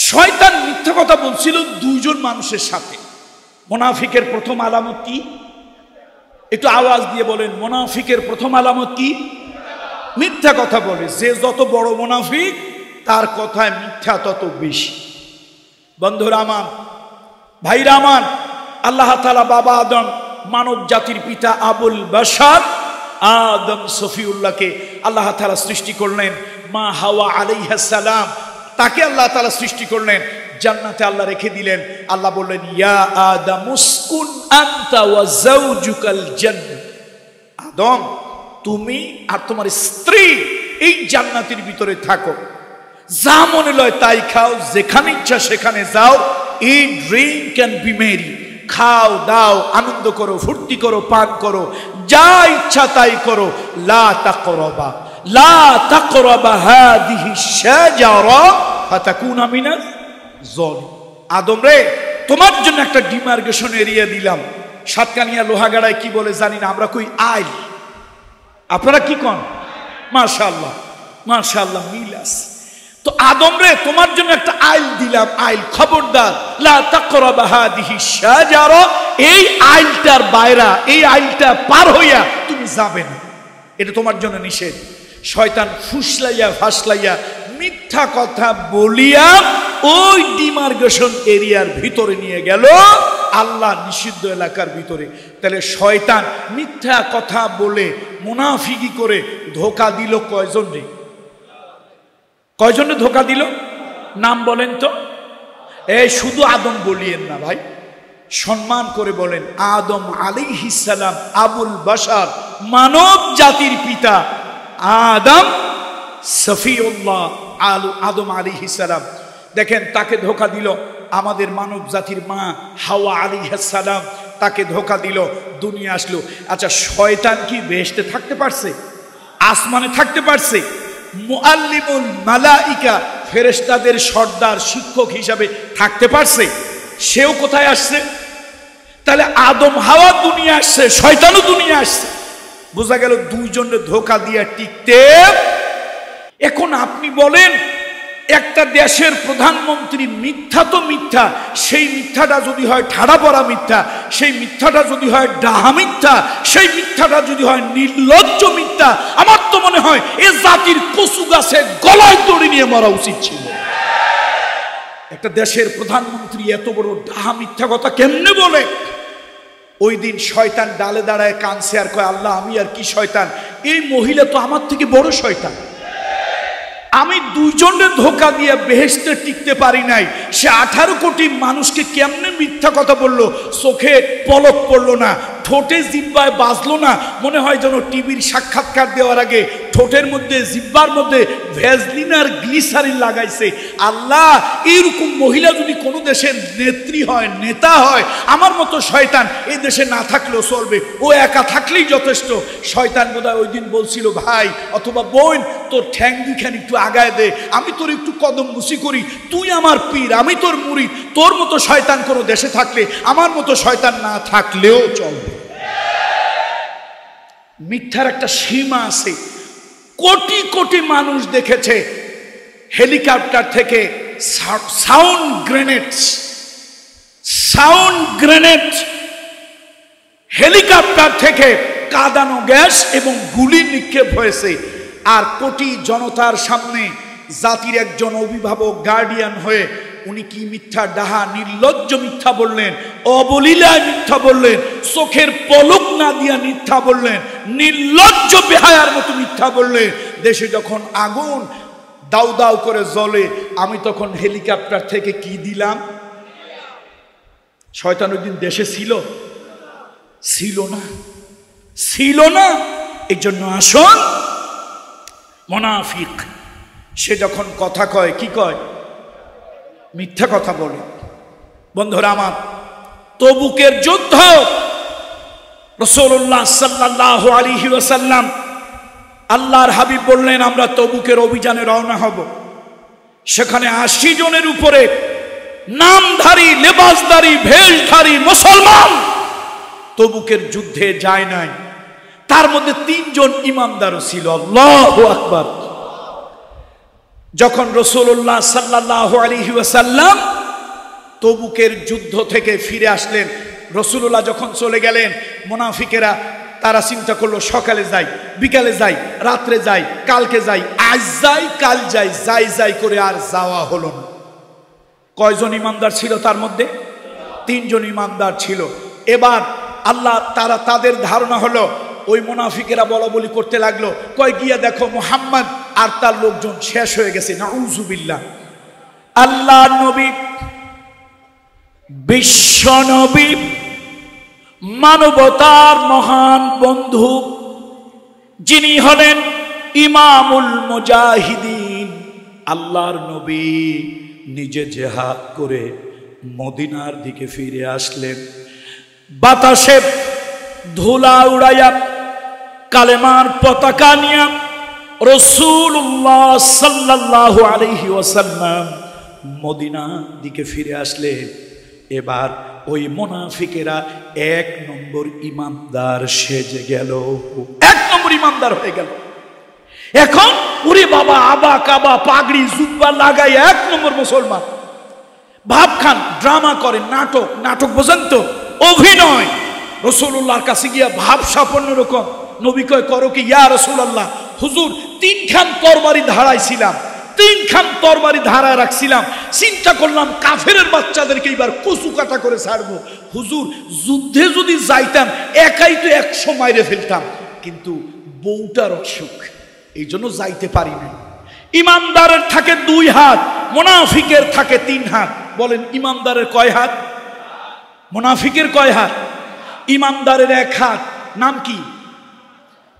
শয়তান মিথ্যা কথা বলছিল দুইজন মানুষের সাথে। মুনাফিকের প্রথম আলামত কি? একটু আওয়াজ দিয়ে বলেন, মুনাফিকের প্রথম আলামত কি? মিথ্যা কথা বলে। যে যত বড় মুনাফিক তার কথায় মিথ্যা তত বেশি। বন্ধুরা আমার, ভাইরা আমার, আল্লাহ তাআলা বাবা আদম, মানব জাতির পিতা আবুল বাশার আদম সফিউল্লাহকে আল্লাহ তাআলা সৃষ্টি করলেন। মা হাওয়া আলাইহিস সালাম, তাকে আল্লাহ তাআলা সৃষ্টি করলেন, জান্নাতে আল্লাহ রেখে দিলেন। আল্লাহ বললেন, ইয়া আদম উসকুন আনতা ওয়া যাওজুকাল জান্নাহ। আদম, তুমি আর তোমার স্ত্রী এই জান্নাতের ভিতরে থাকো, যা মনে লয় তাই খাও, যেখানে ইচ্ছা সেখানে যাও, ইট ড্রিঙ্ক এন্ড বি মেরি। খাও দাও, আনন্দ করো, ফুর্তি করো, পান করো, যা ইচ্ছা তাই করো। লা তাকরাবা, লা তাকরাবা হাদিহি শাজারা ফাতাকুনা মিনাজ যালিম। আদম রে, তোমার জন্য একটা ডিমার্কেশন এরিয়া দিলাম। সাতকানিয়া লোহাগাড়ায় কি বলে জানি না, আমরা কই আইল, আপনারা কি কন? মাশাআল্লাহ মাশাআল্লাহ, মিল আছে। তো আদম রে, তোমার জন্য একটা আইল দিলাম, আইল, খবরদার লা তাকরাবা হাদিহি শাজারা, এই আইলটার বাইরা, এই আইলটা পার হইয়া তুমি যাবে না, এটা তোমার জন্য নিষেধ। শয়তান ফুসলাইয়া ফাসলাইয়া মিথ্যা কথা বলিয়া ওই ডিমার্কেশন এরিয়ার ভিতরে নিয়ে গেল, আল্লাহ নিষিদ্ধ এলাকার ভিতরে। তাহলে শয়তান মিথ্যা কথা বলে মুনাফিকি করে ধোকা দিল কয়জন রে? কয়জনে ধোকা দিল? নাম বলেন তো। এই শুধু আদম বলিয়েন না ভাই, সম্মান করে বলেন। আদম আলাইহিস সালাম, আবুল বাশার, মানব জাতির পিতা আদম সফিউল্লাহ আদম আলাইহিস সালাম, দেখেন তাকে ধোকা দিল। আমাদের মানব জাতির মা হাওয়া আলাইহিস সালাম তাকে ধোঁকা দিল, দুনিয়া আসলো। আচ্ছা, শয়তান কি বেহেশতে থাকতে পারছে? আসমানে থাকতে পারছে? মুআল্লিমুল মালাইকা, ফেরেশতাদের সর্দার শিক্ষক হিসাবে থাকতে পারছে? সেও কোথায় আসছে? তাহলে আদম হাওয়া দুনিয়া আসছে, শয়তানও দুনিয়া আসছে। বোঝা গেল দুইজনের ধোঁকা দিয়ে টিকতে। এখন আপনি বলেন, একটা দেশের প্রধানমন্ত্রী মিথ্যা তো মিথ্যা, সেই মিথ্যাটা যদি হয় ঠাড়া পড়া মিথ্যা, সেই মিথ্যাটা যদি হয় ডাহা মিথ্যা, সেই মিথ্যাটা যদি হয় নির্লজ্জ মিথ্যা, আমার তো মনে হয় এ জাতির কচু গাছে গলায় দড়ি নিয়ে মরা উচিত ছিল। একটা দেশের প্রধানমন্ত্রী এত বড় ডাহা মিথ্যা কথা কেমনে বলে? ওই দিন শয়তান ডালে দাঁড়ায় কানছে আর কয়, আল্লাহ আমি আর কি শয়তান, এই মহিলা তো আমার থেকে বড় শয়তান। আমি দুইজনের ধোঁকা দিয়ে বেহেশতে টিকতে পারি নাই, সে 18 কোটি মানুষকে কেমনে মিথ্যা কথা বললো, চোখে পলক পড়লো না, ঠোঁটে জিহ্বায় বাজলো না, মনে হয় যেন টিভির সাক্ষাৎকার দেওয়ার আগে ঠোঁটের মধ্যে জিহ্বার মধ্যে ভ্যাজলিন আর গ্লিসারিন লাগাইছে। আল্লাহ, এইরকম মহিলা যদি কোনো দেশের নেত্রী হয়, নেতা হয়, আমার মতো শয়তান এই দেশে না থাকলেও চলবে, ও একা থাকলেই যথেষ্ট। শয়তান বোধহয় ওই দিন বলছিল, ভাই অথবা বোন, তোর ঠ্যাং দুইখান একটু আগায় দে, আমি তোর একটু কদম বুসি করি, তুই আমার পীর, আমি তোর মুরিদ। তোর মতো শয়তান কোনো দেশে থাকলে, আমার মতো শয়তান না থাকলেও চলবে। মিথ্যার একটা সীমা আছে। কোটি কোটি মানুষ দেখেছে হেলিকপ্টার থেকে সাউন্ড গ্রেনেড, হেলিকপ্টার থেকে কাঁদানো গ্যাস এবং গুলি নিক্ষেপ হয়েছে। আর কোটি জনতার সামনে জাতির একজন অভিভাবক, গার্ডিয়ান হয়ে উনি কি মিথ্যা ডাহা নির্লজ্জ মিথ্যা বললেন, অবলীলায় মিথ্যা বললেন, চোখের পলক না দিয়া মিথ্যা বললেন, নির্লজ্জ বেহায়ার মতো মিথ্যা বললেন। দেশে যখন আগুন দাউ দাউ করে জ্বলে, আমি তখন হেলিকপ্টার থেকে কি দিলাম? শয়তান ওই দিন দেশে ছিল না। এই জন্য আসুন, মুনাফিক সে যখন কথা কয়, কি কয়? মিথ্যা কথা বলে। বন্ধুরা আমার, তবুকের যুদ্ধ, রাসূলুল্লাহ সাল্লাল্লাহু আলাইহি ওয়াসাল্লাম, আল্লাহর হাবিব বললেন, আমরা তবুকের অভিযানে রওনা হব। সেখানে 80 জনের উপরে নামধারী, লেবাসধারী, ভেষধারী মুসলমান তবুকের যুদ্ধে যায় নাই। তার মধ্যে 3 জন ইমানদারও ছিল। আল্লাহু আকবার। যখন রাসূলুল্লাহ সাল্লাল্লাহু আলাইহি ওয়াসাল্লাম তবুকের যুদ্ধ থেকে ফিরে আসলেন, রাসূলুল্লাহ যখন চলে গেলেন, মুনাফিকেরা তারা চিন্তা করলো, সকালে যাই, বিকালে যাই, রাত্রে যাই, কালকে যাই, আজ যাই, কাল যাই, যাই করে আর যাওয়া হলো না। কয়জন ইমানদার ছিল তার মধ্যে? 3 জন ইমানদার ছিল। এবার আল্লাহ তাদের ধারণা হলো, ওই মুনাফিকেরা বলা বলি করতে লাগলো, কয় গিয়া দেখো মুহাম্মদ আর তার লোকজন শেষ হয়ে গেছে। নাউযুবিল্লাহ। আল্লাহ নবী, বিশ্ব নবী, মানবতার মহান বন্ধু, যিনি হলেন ইমামুল মুজাহিদিন, আল্লাহর নবী নিজে জিহাদ করে মদিনার দিকে ফিরে আসলেন। বাতাসে ধুলা উড়াইয়া কালেমার পতাকা নিয়ে রাসূলুল্লাহ সাল্লাল্লাহু আলাইহি ওয়াসাল্লাম মদিনার দিকে ফিরে আসলেন। এবার ওই মুনাফিকেরা 1 নম্বর ইমানদার সেজে গেল, 1 নম্বর ইমানদার হয়ে গেল। এখন ওরে বাবা, আবা কাবা পাগড়ি জুব্বা লাগাই 1 নম্বর মুসলমান। ভাবখান ড্রামা করে, নাটক বোঝেন তো, অভিনয়। রাসূলুল্লাহর কাছে গিয়া ভাব সাপন্ন রকম, নবী কয়, করো কি ইয়া রাসূলুল্লাহ? হুজুর 3 খান তরবারি ধারাইছিলাম, 3 খান তরবারি ধারায় রাখছিলাম, চিন্তা করলাম কাফেরের বাচ্চাদেরকে এবার কচু কাটা করে ছাড়বো। হুজুর, যুদ্ধে যদি যাইতাম একাই তো 100 মাইরে ফেলতাম, কিন্তু বউটার অসুখ, এই জন্য যাইতে পারি না। ইমানদারের থাকে 2 হাত, মুনাফিকের থাকে 3 হাত। বলেন ইমানদারের কয় হাত? মুনাফিকের কয় হাত? ইমানদারের 1 হাত, নাম কি?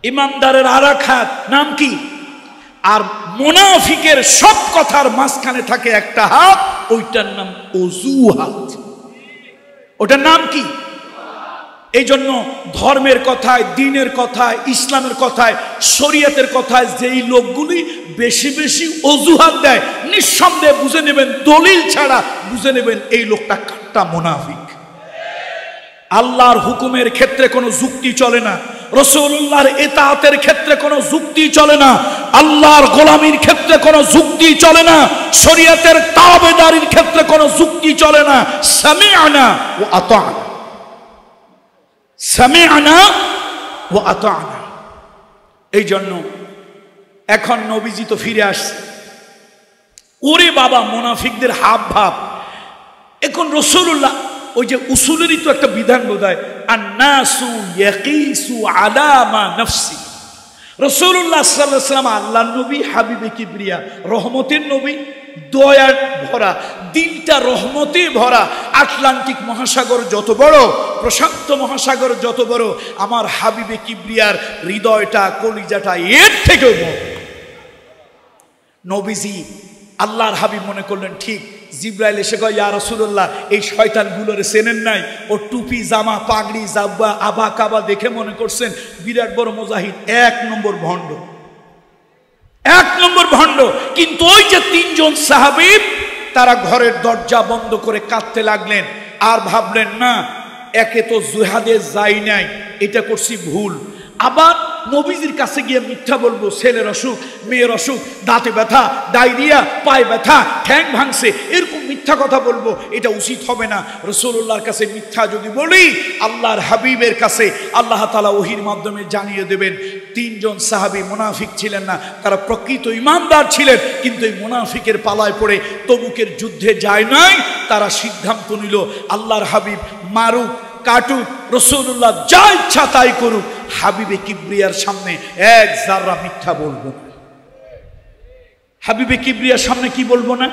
ইমানদারের আর 1 হাত, নাম কি? আর মুনাফিকের সব কথার মাঝখানে থাকে একটা হাত, ওইটার নাম অজুহাত। ওটার নাম কি? এই জন্য ধর্মের কথায়, দ্বীনের কথায়, ইসলামের কথায়, শরীয়তের কথায় যেই লোকগুলি বেশি বেশি অজুহাত দেয়, নিঃসন্দেহে বুঝে নেবেন, দলিল ছাড়া বুঝে নেবেন এই লোকটা কাট্টা মুনাফিক। আল্লাহর হুকুমের ক্ষেত্রে কোনো যুক্তি চলে না, রাসূলুল্লাহর ইতাআতের ক্ষেত্রে কোনো যুক্তি চলে না, আল্লাহর গোলামির ক্ষেত্রে কোনো যুক্তি চলে না, শরীয়তের তাবেদারির ক্ষেত্রে কোনো যুক্তি চলে না। সামি'না ওয়া আতা'না, সামি'না ওয়া আতা'না। এই জন্য এখন নবীজি তো ফিরে আসছে, ওরে বাবা মুনাফিকদের হাব ভাব। এখন রাসূলুল্লাহ ওই যে উসুলেরই তো একটা বিধান বোধহয়, আন্নাসু ইয়াকিসু আলা মা নাফসি। রাসূলুল্লাহ সাল্লাল্লাহু আলাইহি ওয়াসাল্লাম আল্লাহর নবী, হাবিবে কিবরিয়া, রহমতের নবী, দয়ার ভরা, দিনটা রহমতে ভরা। আটলান্টিক মহাসাগর যত বড়, প্রশান্ত মহাসাগর যত বড়, আমার হাবিবে কিবরিয়ার হৃদয়টা, কলিজাটা এর থেকেও বড়। নবীজি আল্লাহর হাবিব মনে করলেন ঠিক। জিব্রাইল এসে কয়, ইয়া রাসূলুল্লাহ, এই শয়তানগুলোরে চেনেন নাই? ও টুপি, জামা, পাগড়ি, জাব্বা, আবা কাবা দেখে মনে করছেন বিরাট বড় মুজাহিদ। এক নম্বর ভণ্ড, এক নম্বর ভণ্ড। কিন্তু ওই যে তিনজন সাহাবী, তারা ঘরের দরজা বন্ধ করে কাঁদতে লাগলেন, আর ভাবলেন না, একে তো জিহাদে যাই নাই, এটা করছি ভুল, আবার নবীজির কাছে গিয়ে মিথ্যা বলবো, ছেলের অসুখ, মেয়ের অসুখ, দাঁতে ব্যথা, ডায়রিয়া, পায়ে ব্যথা, ঠ্যাং ভাঙছে, এরকম মিথ্যা কথা বলবো, এটা উচিত হবে না। রাসূলুল্লাহর কাছে মিথ্যা যদি বলি, আল্লাহর হাবিবের কাছে আল্লাহ তাআলা ওহীর মাধ্যমে জানিয়ে দেবেন। তিনজন সাহাবী মুনাফিক ছিলেন না, তারা প্রকৃত ঈমানদার ছিলেন, কিন্তু এই মুনাফিকের পালায় পড়ে তবুকের যুদ্ধে যায় নাই। তারা সিদ্ধান্ত নিল, আল্লাহর হাবিব মারুক, কাটুক, রাসূলুল্লাহ যা ইচ্ছা তাই করুক, হাবিবে কিবরিয়ার সামনে এক যারা মিথ্যা বলবো না। হাবিবে কিবরিয়ার সামনে কি বলবো না?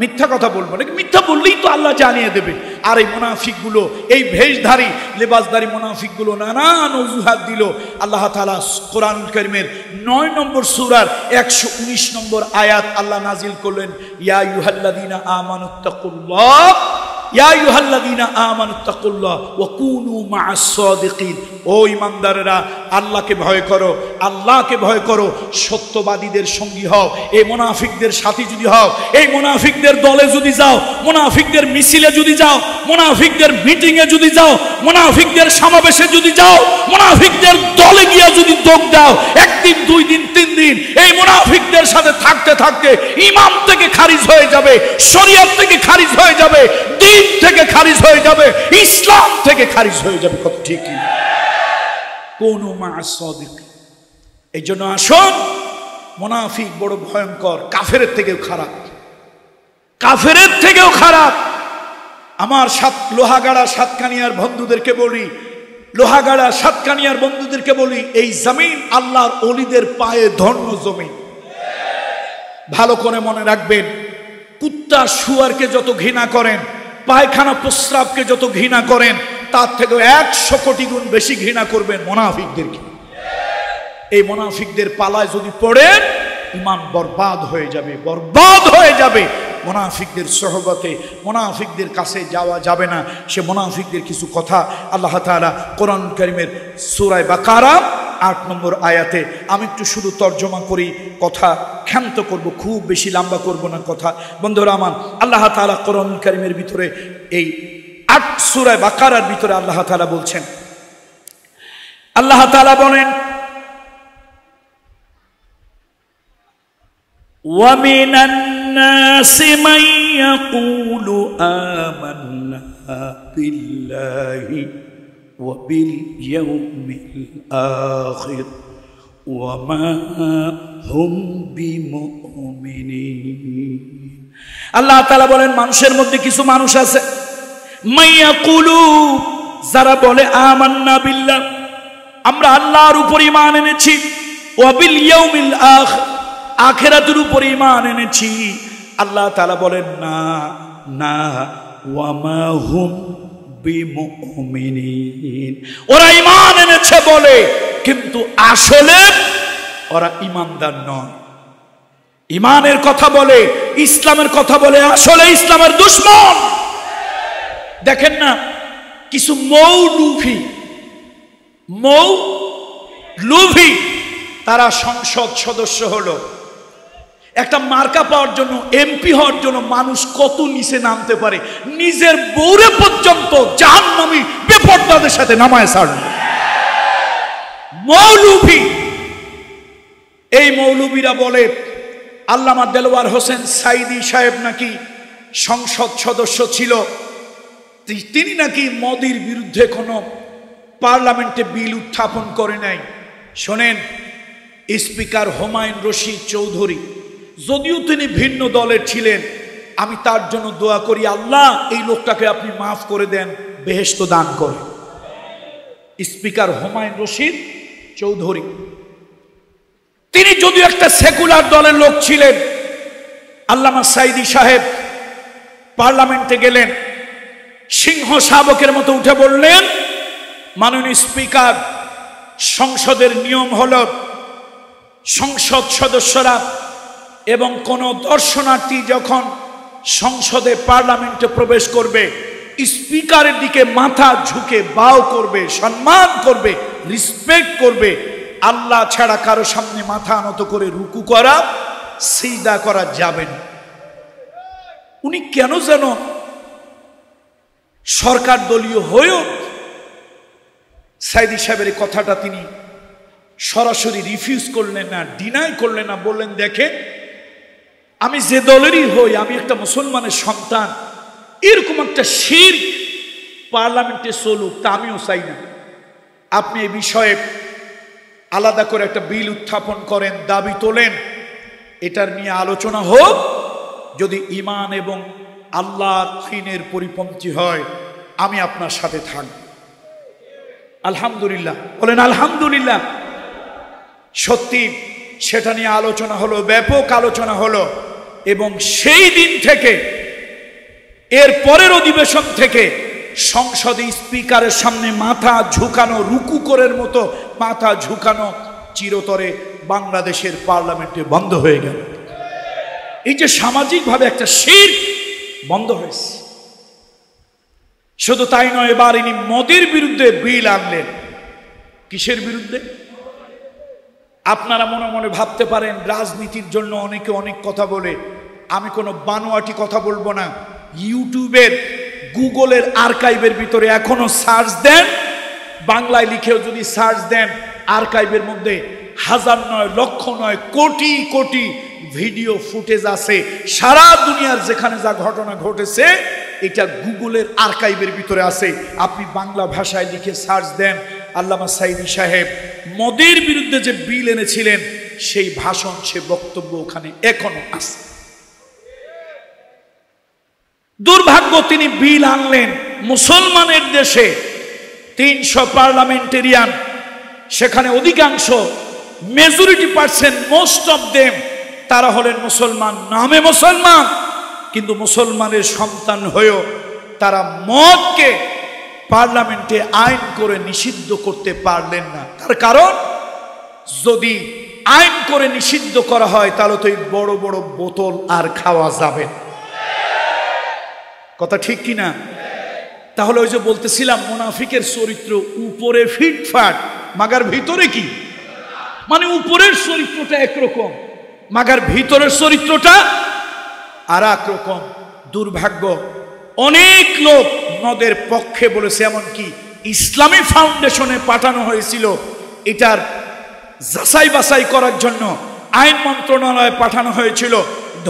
মিথ্যা কথা বলবো না। মিথ্যা বললেই তো আল্লাহ জানিয়ে দেবে। আর এই মুনাফিকগুলো, এই ভেষধারী, লেবাসধারী মুনাফিকগুলো নানান অজুহাত দিল। আল্লাহ তাআলা কোরআনুল কারীমের 9 নম্বর সূরার 119 নম্বর আয়াত আল্লাহ নাজিল করলেন, ইয়া আইয়ুহাল্লাযীনা আমানুত্তাকুল্লাহ, ইয়া আইয়ুহাল্লাযীনা আমানুত্তাকুল্লাহ ওয়া কুনু মা'আস সাদিকিন। ও ঈমানদারেরা, আল্লাহকে ভয় করো, আল্লাহকে ভয় করো, সত্যবাদীদের সঙ্গী হও। এই মুনাফিকদের সাথী যদি হও, এই মুনাফিকদের দলে যদি যাও, মুনাফিকদের মিছিলে যদি যাও, মুনাফিকদের মিটিংয়ে যদি যাও, মুনাফিকদের সমাবেশে যদি যাও, মুনাফিকদের দলে গিয়ে যদি যোগ দাও, একদিন, 2 দিন, 3 দিন এই মুনাফিকদের সাথে থাকতে থাকতে ঈমান থেকে খারিজ হয়ে যাবে, শরীয়ত থেকে খারিজ হয়ে যাবে, দ্বীন থেকে খারিজ হয়ে যাবে, ইসলাম থেকে খারিজ হয়ে যাবে। কত ঠিক কি? কুনু মা'আস সাদিকিন। এই জন্য আসুন, মুনাফিক বড় ভয়ঙ্কর, কাফেরের থেকেও খারাপ, কাফেরের থেকেও খারাপ। আমার লোহাগাড়া সাতকানিয়ার বন্ধুদেরকে বলি, লোহাগাড়া সাতকানিয়ার বন্ধুদেরকে বলি, এই জমিন আল্লাহর ওলিদের পায়ে ধন্য জমিন। ভালো করে মনে রাখবেন, কুত্তা শুয়ারকে যত ঘৃণা করেন, পায়খানা প্রস্রাবকে যত ঘৃণা করেন, তার থেকে 100 কোটি গুণ বেশি ঘৃণা করবেন মুনাফিকদেরকে। এই মুনাফিকদের পালায় যদি পড়েন, ঈমান বরবাদ হয়ে যাবে, বরবাদ হয়ে যাবে। মুনাফিকদের সোহবতে, মুনাফিকদের কাছে যাওয়া যাবে না। সে মুনাফিকদের কিছু কথা আল্লাহ তাআলা কোরআন কারীমের সূরা বাকারা 8 নম্বর আয়াতে, আমি একটু শুধু তর্জমা করি, কথা ক্ষান্ত করব, খুব বেশি লম্বা করব না কথা। বন্ধুরা আমার, আল্লাহ তাআলা কোরআন কারীমের ভিতরে এই 8 সূরা বাকারার ভিতরে আল্লাহ তাআলা বলছেন, আল্লাহ তাআলা বলেন, ওয়া মিনান নাসি মান ইয়াকুলু আমান্না বিল্লাহি ওয়া বিল ইয়াউমিল আখির ওয়া মা হুম বিমুমিনিন। আল্লাহ তাআলা বলেন, মানুষের মধ্যে কিছু মানুষ আছে, মান ইয়াকুলু, যারা বলে আমান্না বিল্লাহ, আমরা আল্লাহর উপর ঈমান এনেছি, ওয়া বিল ইয়াউমিল আখির, আখিরাতের উপর ঈমান এনেছি। আল্লাহ তাআলা বলেন, না না, ওয়া মা হুম বিমুমিনিন, ওরা ঈমান এনেছে বলে, কিন্তু আসলে ওরা ঈমানদার নয়। ইমানের কথা বলে, ইসলামের কথা বলে, আসলে ইসলামের দুশমন। দেখেন না, কিছু মৌলভী তারা সংসদ সদস্য হলো। একটা মার্কা পাওয়ার জন্য, এমপি হওয়ার জন্য মানুষ কত নিচে নামতে পারে। নিজের বউরে পর্যন্ত জাহান্নামী বেপরদাদের সাথে নামায় ছাড়ল মৌলভী। এই মৌলভীরা বলে আল্লামা দেলোয়ার হোসেন সাইদি সাহেব নাকি সংসদ সদস্য ছিল, তিনি নাকি মোদির বিরুদ্ধে কোনো পার্লামেন্টে বিল উত্থাপন করে নাই। শোনেন, স্পিকার হুমায়ুন রশিদ চৌধুরী, যদিও তিনি ভিন্ন দলের ছিলেন, আমি তার জন্য দোয়া করি, আল্লাহ এই লোকটাকে আপনি মাফ করে দেন, বেহেশত দান করে। স্পিকার হুমায়ুন রশিদ চৌধুরী, তিনি যদিও একটা সেকুলার দলের লোক ছিলেন। আল্লামা সাইদি সাহেব পার্লামেন্টে গেলেন, সিংহ শাবকের মতো উঠে বললেন, মাননীয় স্পিকার, সংসদের নিয়ম হলো সংসদ সদস্যরা এবং কোন দর্শনার্থী যখন সংসদে পার্লামেন্টে প্রবেশ করবে, স্পিকারের দিকে মাথা ঝুঁকে বাও করবে, সম্মান করবে, রিসপেক্ট করবে। আল্লাহ ছাড়া কারো সামনে মাথা নত করে রুকু করা, সিজদা করা যাবে না। উনি কেন যেন সরকার দলীয় হয়েও সাইদি সাহেবের কথাটা তিনি সরাসরি রিফিউজ করলেন না, ডিনাই করলেন না। বললেন, দেখেন, আমি যে দলেরই হই, আমি একটা মুসলমানের সন্তান, এরকম একটা শিরক পার্লামেন্টে চলুক তা আমিও চাই না। আপনি এই বিষয়ে আলাদা করে একটা বিল উত্থাপন করেন, দাবি তোলেন, এটার নিয়ে আলোচনা হোক। যদি ঈমান এবং আল্লাহর আইনের পরিপন্থী হয়, আমি আপনার সাথে থাকব। আলহামদুলিল্লাহ বলেন, আলহামদুলিল্লাহ। সত্যি সেটা নিয়ে আলোচনা হলো, ব্যাপক আলোচনা হলো, এবং সেই দিন থেকে, এর পরের অধিবেশন থেকে সংসদে স্পিকারের সামনে মাথা ঝুঁকানো, রুকু করের মতো মাথা ঝুঁকানো চিরতরে বাংলাদেশের পার্লামেন্টে বন্ধ হয়ে গেল। এই যে সামাজিকভাবে একটা শিরক বন্ধ হয়েছে। শুধু তাই নয়, এবার ইনি মোদির বিরুদ্ধে বিল আনলেন। কিসের বিরুদ্ধে? আপনারা মনে মনে ভাবতে পারেন রাজনীতির জন্য অনেকে অনেক কথা বলে, আমি কোনো বানোয়াটি কথা বলবো না। ইউটিউবের, গুগলের আর্কাইভের ভিতরে এখনো সার্চ দেন, বাংলায় লিখেও যদি সার্চ দেন, আর্কাইভের মধ্যে হাজার নয়, লক্ষ নয়, কোটি কোটি ভিডিও ফুটেজ আছে। সারা দুনিয়ার যেখানে যা ঘটনা ঘটেছে, এটা গুগলের আর্কাইভের ভিতরে আছে। আপনি বাংলা ভাষায় লিখে সার্চ দেন, আল্লামা সাইদি সাহেব মোদির বিরুদ্ধে যে বিল এনেছিলেন, সেই ভাষণ, সে বক্তব্য ওখানে এখনো আছে। দুর্ভাগ্য, তিনি বিল আনলেন মুসলমানের দেশে। 300 পার্লামেন্টেরিয়ান, সেখানে অধিকাংশ, majority percent, most of them, তারা হলেন মুসলমান, নামে মুসলমান, কিন্তু মুসলমানের সন্তান হয়েও তারা মদকে পার্লামেন্টে আইন করে নিষিদ্ধ করতে পারলেন না। তার কারণ, যদি আইন করে নিষিদ্ধ করা হয়, তাহলে তো এই বড় বড় বোতল আর খাওয়া যাবে না। কথা ঠিক কিনা? তাহলে ওই যে বলতেছিলাম, মুনাফিকের চরিত্র উপরে ফিটফাট, মাগার ভিতরে কি? মানে উপরের চরিত্রটা একরকম, মাগার ভিতরের চরিত্রটা আর এক রকম। দুর্ভাগ্য, অনেক লোক মদের পক্ষে বলেছে, এমনকি ইসলামী ফাউন্ডেশনে পাঠানো হয়েছিল এটার যাচাই বাছাই করার জন্য। আইন মন্ত্রণালয়ে পাঠানো হয়েছিল,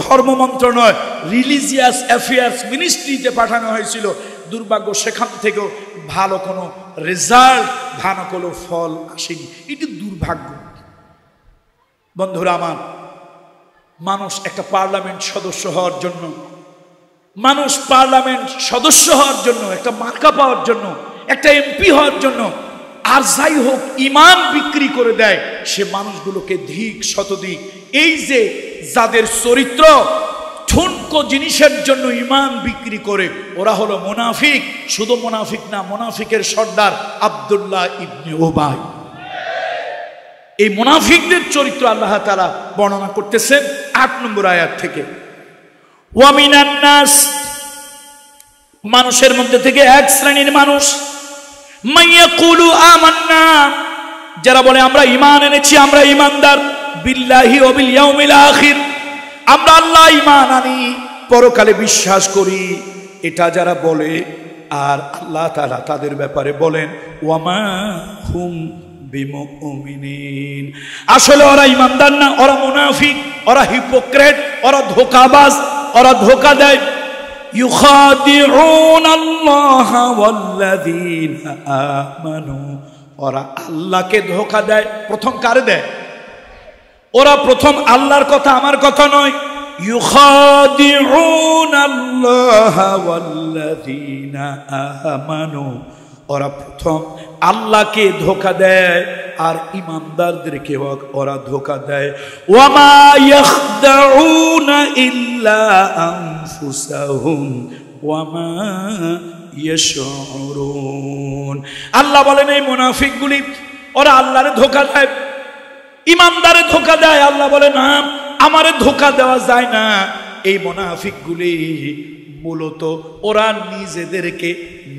ধর্ম মন্ত্রণালয়, রিলিজিয়াস অ্যাফেয়ার্স মিনিস্ট্রিতে পাঠানো হয়েছিল। দুর্ভাগ্য, সেখান থেকেও ভালো কোনো রেজাল্ট, ভালো কোনো ফল আসেনি। এটি দুর্ভাগ্য। বন্ধুরা আমার, মানুষ একটা পার্লামেন্ট সদস্য হওয়ার জন্য, মানুষ পার্লামেন্ট সদস্য হওয়ার জন্য, একটা মার্কা পাওয়ার জন্য, একটা এমপি হওয়ার জন্য, আর যাই হোক ঈমান বিক্রি করে দেয়, সে মানুষগুলোকে ধিক শতধিক। এই যে যাদের চরিত্র ঠুনকো জিনিসের জন্য ঈমান বিক্রি করে, ওরা হলো মুনাফিক। শুধু মুনাফিক না, মুনাফিকের সর্দার আব্দুল্লাহ ইবনে উবাই। এই মুনাফিকদের চরিত্র আল্লাহ তাআলা বর্ণনা করতেছেন 8 নম্বর আয়াত থেকে, ওয়া মিনান নাস, মানুষের মধ্যে থেকে এক শ্রেণীর মানুষ, মাইয়াকুলু আমান্না, যারা বলে আমরা ঈমান এনেছি, আমরা ঈমানদার, বিল্লাহি ওয়া বিল ইয়াউমিল আখির, আমরা আল্লাহ ঈমান আনি, পরকালে বিশ্বাস করি, এটা যারা বলে, আর আল্লাহ তাআলা তাদের ব্যাপারে বলেন ওয়ামা হুম বিমুমিনিন, আসলে ওরা ঈমানদার না, ওরা মুনাফিক, ওরা হিপোক্রেট, ওরা ধোঁকাবাজ, ওরা ধোঁকা দেয়। ইউখাদিউনাল্লাহ ওয়াল্লাযীনা আমানু, ওরা আল্লাহকে ধোঁকা দেয়। প্রথম কারে দেয়? ওরা প্রথম আল্লাহর কথা, আমার কথা নয়। ইউখাদিউনাল্লাহ ওয়াল্লাযীনা আমানু, ওরা প্রথম আল্লাহকে ধোঁকা দেয় আর ঈমানদারদেরকে ওরা ধোঁকা দেয়। ওয়ামা ইয়াখদাউনা ইল্লা আনফুসাহুম ওয়ামা ইয়াশউরুন। আল্লাহ বলেন এই মুনাফিকগুলি ওরা আল্লাহরে ধোঁকা দেয়, ঈমানদারে ধোঁকা দেয়। আল্লাহ বলে না, আমারে ধোঁকা দেওয়া যায় না। এই মুনাফিকগুলি মূলত ওরা নিজেদেরকে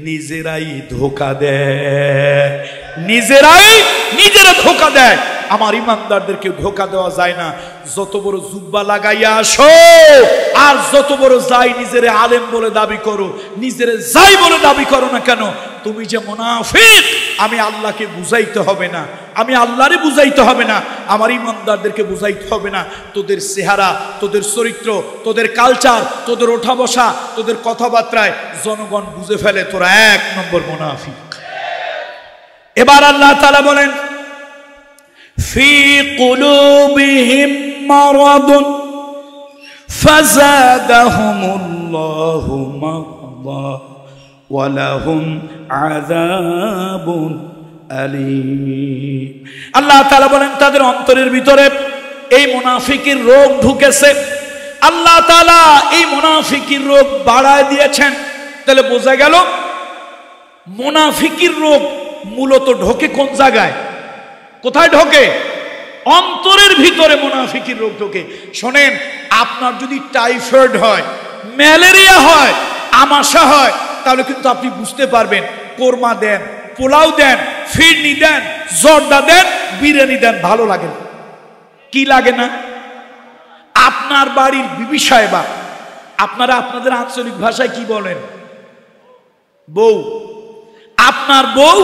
নিজেরাই ধোঁকা দেয়, নিজেরা ধোঁকা দেয়। আমার ঈমানদারদেরকে ধোঁকা দেওয়া যায় না। যত বড় জুব্বা লাগাইয়া আসো আর যত বড় যাই নিজেরে আলেম বলে দাবি করো, নিজেরে যাই বলে দাবি করো না কেন, তুমি যে মুনাফিক, আমি আল্লাহকে বুঝাইতে হবে না, আমি আল্লাহরে বুঝাইতে হবে না, আমার ঈমানদারদেরকে বুঝাইতে হবে না। তোদের চেহারা, তোদের চরিত্র, তোদের কালচার, তোদের ওঠা বসা, তোদের কথাবার্তায় জনগণ বুঝে ফেলে তোরা 1 নম্বর মুনাফিক। এবার আল্লাহ তাআলা বলেন ফি কুলুবিহিম মারাদুন ফাযাদাহুমুল্লাহু মারদা ওয়া লাহুম আযাবুন আলীম। আল্লাহ তাআলা বলেন তাদের অন্তরের ভিতরে এই মুনাফিকের রোগ ঢুকেছে। আল্লাহ তাআলা এই মুনাফিকের রোগ বাড়ায় দিয়েছেন। তাহলে বোঝা গেল মুনাফিকের রোগ মূলত ঢোকে কোন জায়গায়? কোথায় ঢোকে? অন্তরের ভিতরে মুনাফিকের রোগ ঢোকে। শোনেন, আপনার যদি টাইফয়েড হয়, ম্যালেরিয়া হয়, আমাশা হয়, তাহলে কিন্তু আপনি বুঝতে পারবেন। কোরমা দেন, পোলাও দেন, ফিরনি দেন, জর্দা দেন, বিরিয়ানি দেন, ভালো লাগে না। কি লাগে না? আপনার বাড়ির বিবি সাহেবা, আপনারা আপনাদের আঞ্চলিক ভাষায় কি বলেন? বউ। আপনার বউ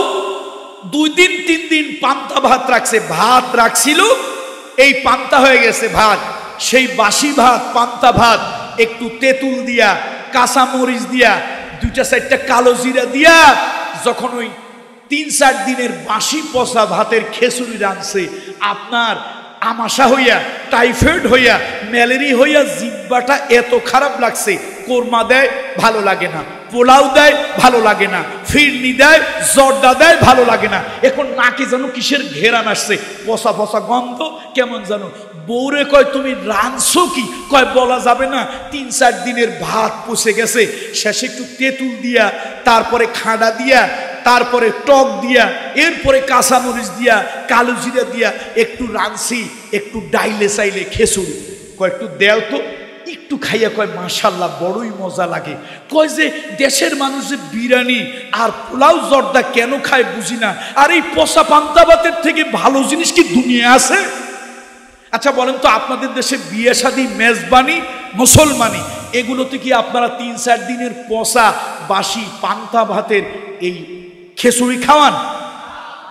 2 দিন 3 দিন পান্তা ভাত রাখছে, ভাত রাখছিল, এই পান্তা হয়ে গেছে ভাত। সেই বাসি ভাত, পান্তা ভাত একটু তেঁতুল দিয়া, কাঁচা মরিচ দিয়া, 2-4টা কালো জিরা দিয়া, যখন ওই 3-4 দিনের বাসি পচা ভাতের খিচুড়ি রাঁধছে, আপনার আমাশা হইয়া, টাইফয়েড হইয়া, ম্যালেরিয়া হইয়া জিহ্বাটা এত খারাপ লাগছে। কোরমা দেয়, ভালো লাগে না। পোলাও দেয়, ভালো লাগে না। ফিরনি দেয়, জর্দা দেয়, ভালো লাগে না। এখন নাকে যেন কিসের ঘেরান আসছে, পচা পচা গন্ধ, কেমন জানো। বউরে কয় তুমি রাঁধছো কি? কয় বলা যাবে না, 3-4 দিনের ভাত পচে গেছে। শেষে একটু তেঁতুল দিয়া, তারপরে খাঁড়া দিয়া, তারপরে টক দিয়া, এরপরে কাঁচামরিচ দিয়া, কালো জিরা দিয়া একটু রাঁধছি, একটু ডাইলে চাইলে খিচুড়ি। কয় একটু দেও তো, একটু খাইয়া কয় মাশাআল্লাহ বড়ই মজা লাগে। কয় যে দেশের মানুষ যে বিরিয়ানি আর পোলাও জর্দা কেন খায় বুঝি না, আর এই পচা পান্তা ভাতের থেকে ভালো জিনিস কি দুনিয়া আছে? আচ্ছা বলেন তো, আপনাদের দেশে বিয়ে শাদী, মেজবানি, মুসলমানি, এগুলোতে কি আপনারা 3-4 দিনের পচা বাসি পান্তা ভাতের এই খিচুড়ি খাওয়ান?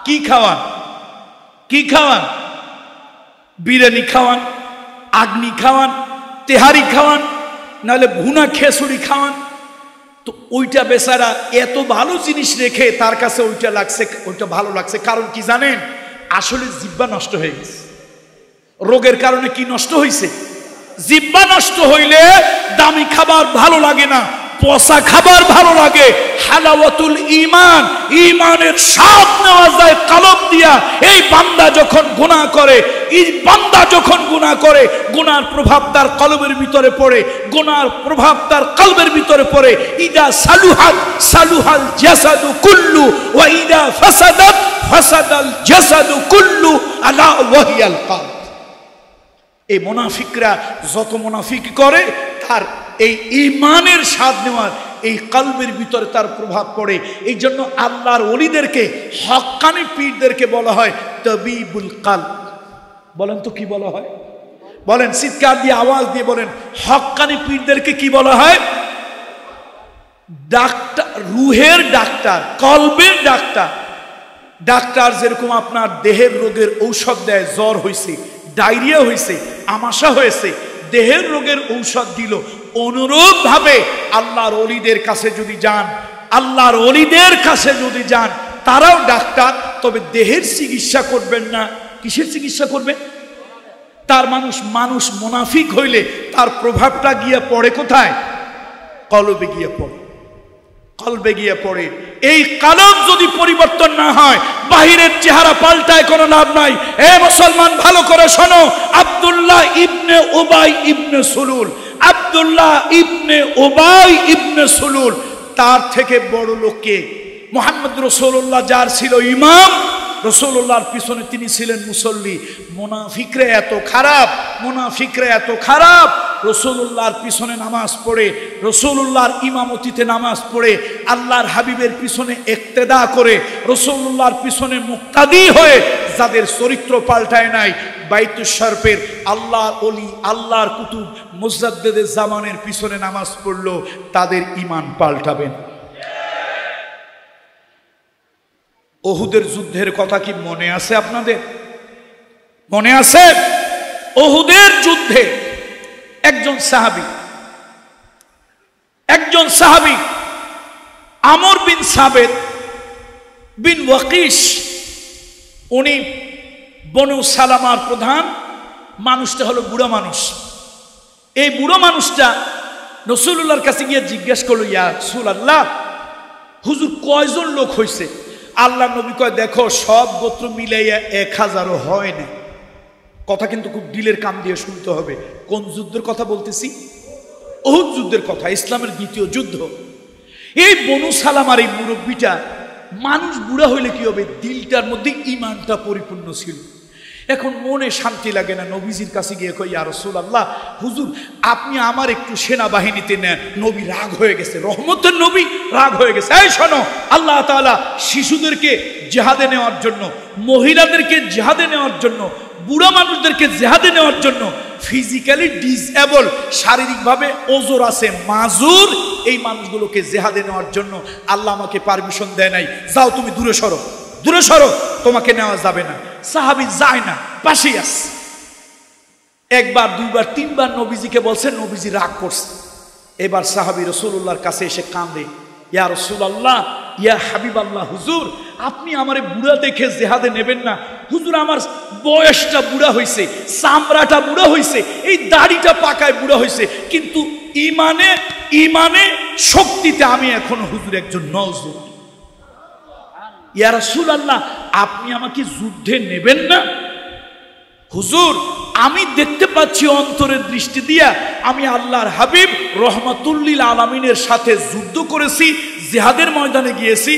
কি খাওয়ান? কি খাওয়ান? বিরিয়ানি খাওয়ান, আগ্নি খাওয়ান, তেহারি খাওয়ান, নাহলে ভুনা খিচুড়ি খাওয়ান। তো ওইটা বেচারা এত ভালো জিনিস রেখে তার কাছে ওইটা লাগছে, ওইটা ভালো লাগছে। কারণ কি জানেন? আসলে জিহ্বা নষ্ট হয়ে গেছে। রোগের কারণে কি নষ্ট হয়েছে? জিহ্বা নষ্ট হইলে দামি খাবার ভালো লাগে না, পচা খাবার ভালো লাগে। হালাওয়াতুল ঈমান, ঈমানের স্বাদ নেওয়া যায় কলব দিয়া। এই বান্দা যখন গুনাহ করে, এই বান্দা যখন গুনাহ করে, গুনার প্রভাব তার কলবের ভিতরে পড়ে, গুনার প্রভাব তার কলবের ভিতরে পড়ে। ইদা সালুহাত সালুহাল জাসাদু কুল্লু ওয়া ইদা ফাসাদাত ফাসাদাল জাসাদু কুল্লু আলা ওয়াহিয়াল কলব। এই মুনাফিকরা যত মুনাফিক করে তার এই ঈমানের স্বাদ নেওয়ার এই কলবের ভিতরে তার প্রভাব পড়ে। এই জন্য আল্লাহর ওলিদেরকে, হক্কানি পীরদেরকে বলা হয় তাবিবুল কলব। বলেন তো কি বলা হয়? বলেন, চিৎকার দিয়ে আওয়াজ দিয়ে বলেন, হক্কানি পীরদেরকে কি বলা হয়? ডাক্তার, রুহের ডাক্তার, কলবের ডাক্তার। ডাক্তার যেরকম আপনার দেহের রোগের ঔষধ দেয়, জ্বর হয়েছে, ডায়রিয়া হয়েছে, আমাশা হয়েছে, দেহের রোগের ঔষধ দিল, অনুরূপ ভাবে আল্লাহর ওলিদের কাছে যদি যান, আল্লাহর ওলিদের কাছে যদি যান, তারাও ডাক্তার, তবে দেহের চিকিৎসা করবেন না। কিসের চিকিৎসা করবেন? তার মানুষ মুনাফিক হইলে তার প্রভাবটা গিয়ে পড়ে কোথায়? কলবে গিয়ে পড়ে, কলবে গিয়ে পড়ে। এই কলব যদি পরিবর্তন না হয়, বাহিরের চেহারা পাল্টায় কোনো লাভ নাই। এ মুসলমান, ভালো করে শোনো, আব্দুল্লাহ ইবনে উবাই ইবনে সুলুল, আব্দুল্লাহ ইবনে উবাই ইবনে সুলুল, তার থেকে বড় লোককে মুহাম্মদ রাসূলুল্লাহ যার ছিল ইমাম, রাসূলুল্লাহর পিছনে তিনি ছিলেন মুসল্লি। মুনাফিকরা এত খারাপ, মুনাফিকরা এত খারাপ, রাসূলুল্লাহর পিছনে নামাজ পড়ে, রাসূলুল্লাহর ইমামতিতে নামাজ পড়ে, আল্লাহর হাবিবের পিছনে ইক্তেদা করে, রাসূলুল্লাহর পিছনে মুক্তাদি হয়ে যাদের চরিত্র পাল্টায় নাই, বাইতুশ শরফের আল্লাহর ওলি, আল্লাহর কুতুব, মুজাদ্দিদে জামানের পিছনে নামাজ পড়লো, তাদের ঈমান পাল্টাবেন। ওহুদের যুদ্ধের কথা কি মনে আছে আপনাদের? মনে আছে? ওহুদের যুদ্ধে একজন সাহাবী আমর বিন সাবেত বিন ওয়াকিশ, উনি বনু সালামার প্রধান। মানুষটা হলো বুড়া মানুষ। এই বুড়ো মানুষটা রাসূলুল্লাহর কাছে গিয়ে জিজ্ঞেস করলো, ইয়া রাসূলুল্লাহ, হুজুর কয়জন লোক হয়েছে? আল্লাহ নবী কয়, দেখো সব গোত্র মিলাইয়া 1000ও হয় না। কথা কিন্তু খুব দিলের কান দিয়ে শুনতে হবে। কোন যুদ্ধের কথা বলতেছি? উহুদ যুদ্ধের কথা, ইসলামের দ্বিতীয় যুদ্ধ। এই বনু সালামার এই মুরব্বীটা, মানুষ বুড়া হইলে কি হবে? দিলটার মধ্যে ঈমানটা পরিপূর্ণ ছিল। এখন মনে শান্তি লাগে না, নবীজির কাছে গিয়ে কই, ইয়া রাসূলুল্লাহ, হুজুর আপনি আমার একটু সেনাবাহিনীতে নেন। নবী রাগ হয়ে গেছে, রহমতের নবী রাগ হয়ে গেছে। এই শোনো, আল্লাহ তাআলা শিশুদেরকে জিহাদে নেওয়ার জন্য, মহিলাদেরকে জিহাদে নেওয়ার জন্য, বুড়া মানুষদেরকে জিহাদে নেওয়ার জন্য, ফিজিক্যালি ডিসএবল, শারীরিকভাবে ওজোর আছে, মাজুর, এই মানুষগুলোকে জিহাদে নেওয়ার জন্য আল্লাহ আমাকে পারমিশন দেয় নাই। যাও তুমি দূরে সরো, দূরে সরো, তোমাকে নেওয়া যাবে না। সাহাবী যায় না, পাশেই আছে। একবার, দুইবার, তিনবার নবীজিকে বলছে, নবীজি রাগ করছে। এবার সাহাবী রাসূলুল্লাহর কাছে এসে কাঁদে, ইয়া রাসূলুল্লাহ, ইয়া হাবিবাল্লাহ, হুজুর আপনি আমারে বুড়া দেখে জিহাদে নেবেন না। হুজুর আমার বয়সটা বুড়া হয়েছে, চামড়াটা বুড়া হয়েছে, এই দাড়িটা পাকায় বুড়া হয়েছে, কিন্তু ইমানে শক্তিতে আমি এখনো হুজুর একজন নওজোয়ান। ইয়া রাসূলুল্লাহ, আপনি আমাকে যুদ্ধে নেবেন না? হুজুর আমি দেখতে পাচ্ছি অন্তরের দৃষ্টি দিয়া, আমি আল্লাহর হাবিব রহমাতুল্লিল আলামিনের সাথে যুদ্ধ করেছি, জিহাদের ময়দানে গিয়েছি,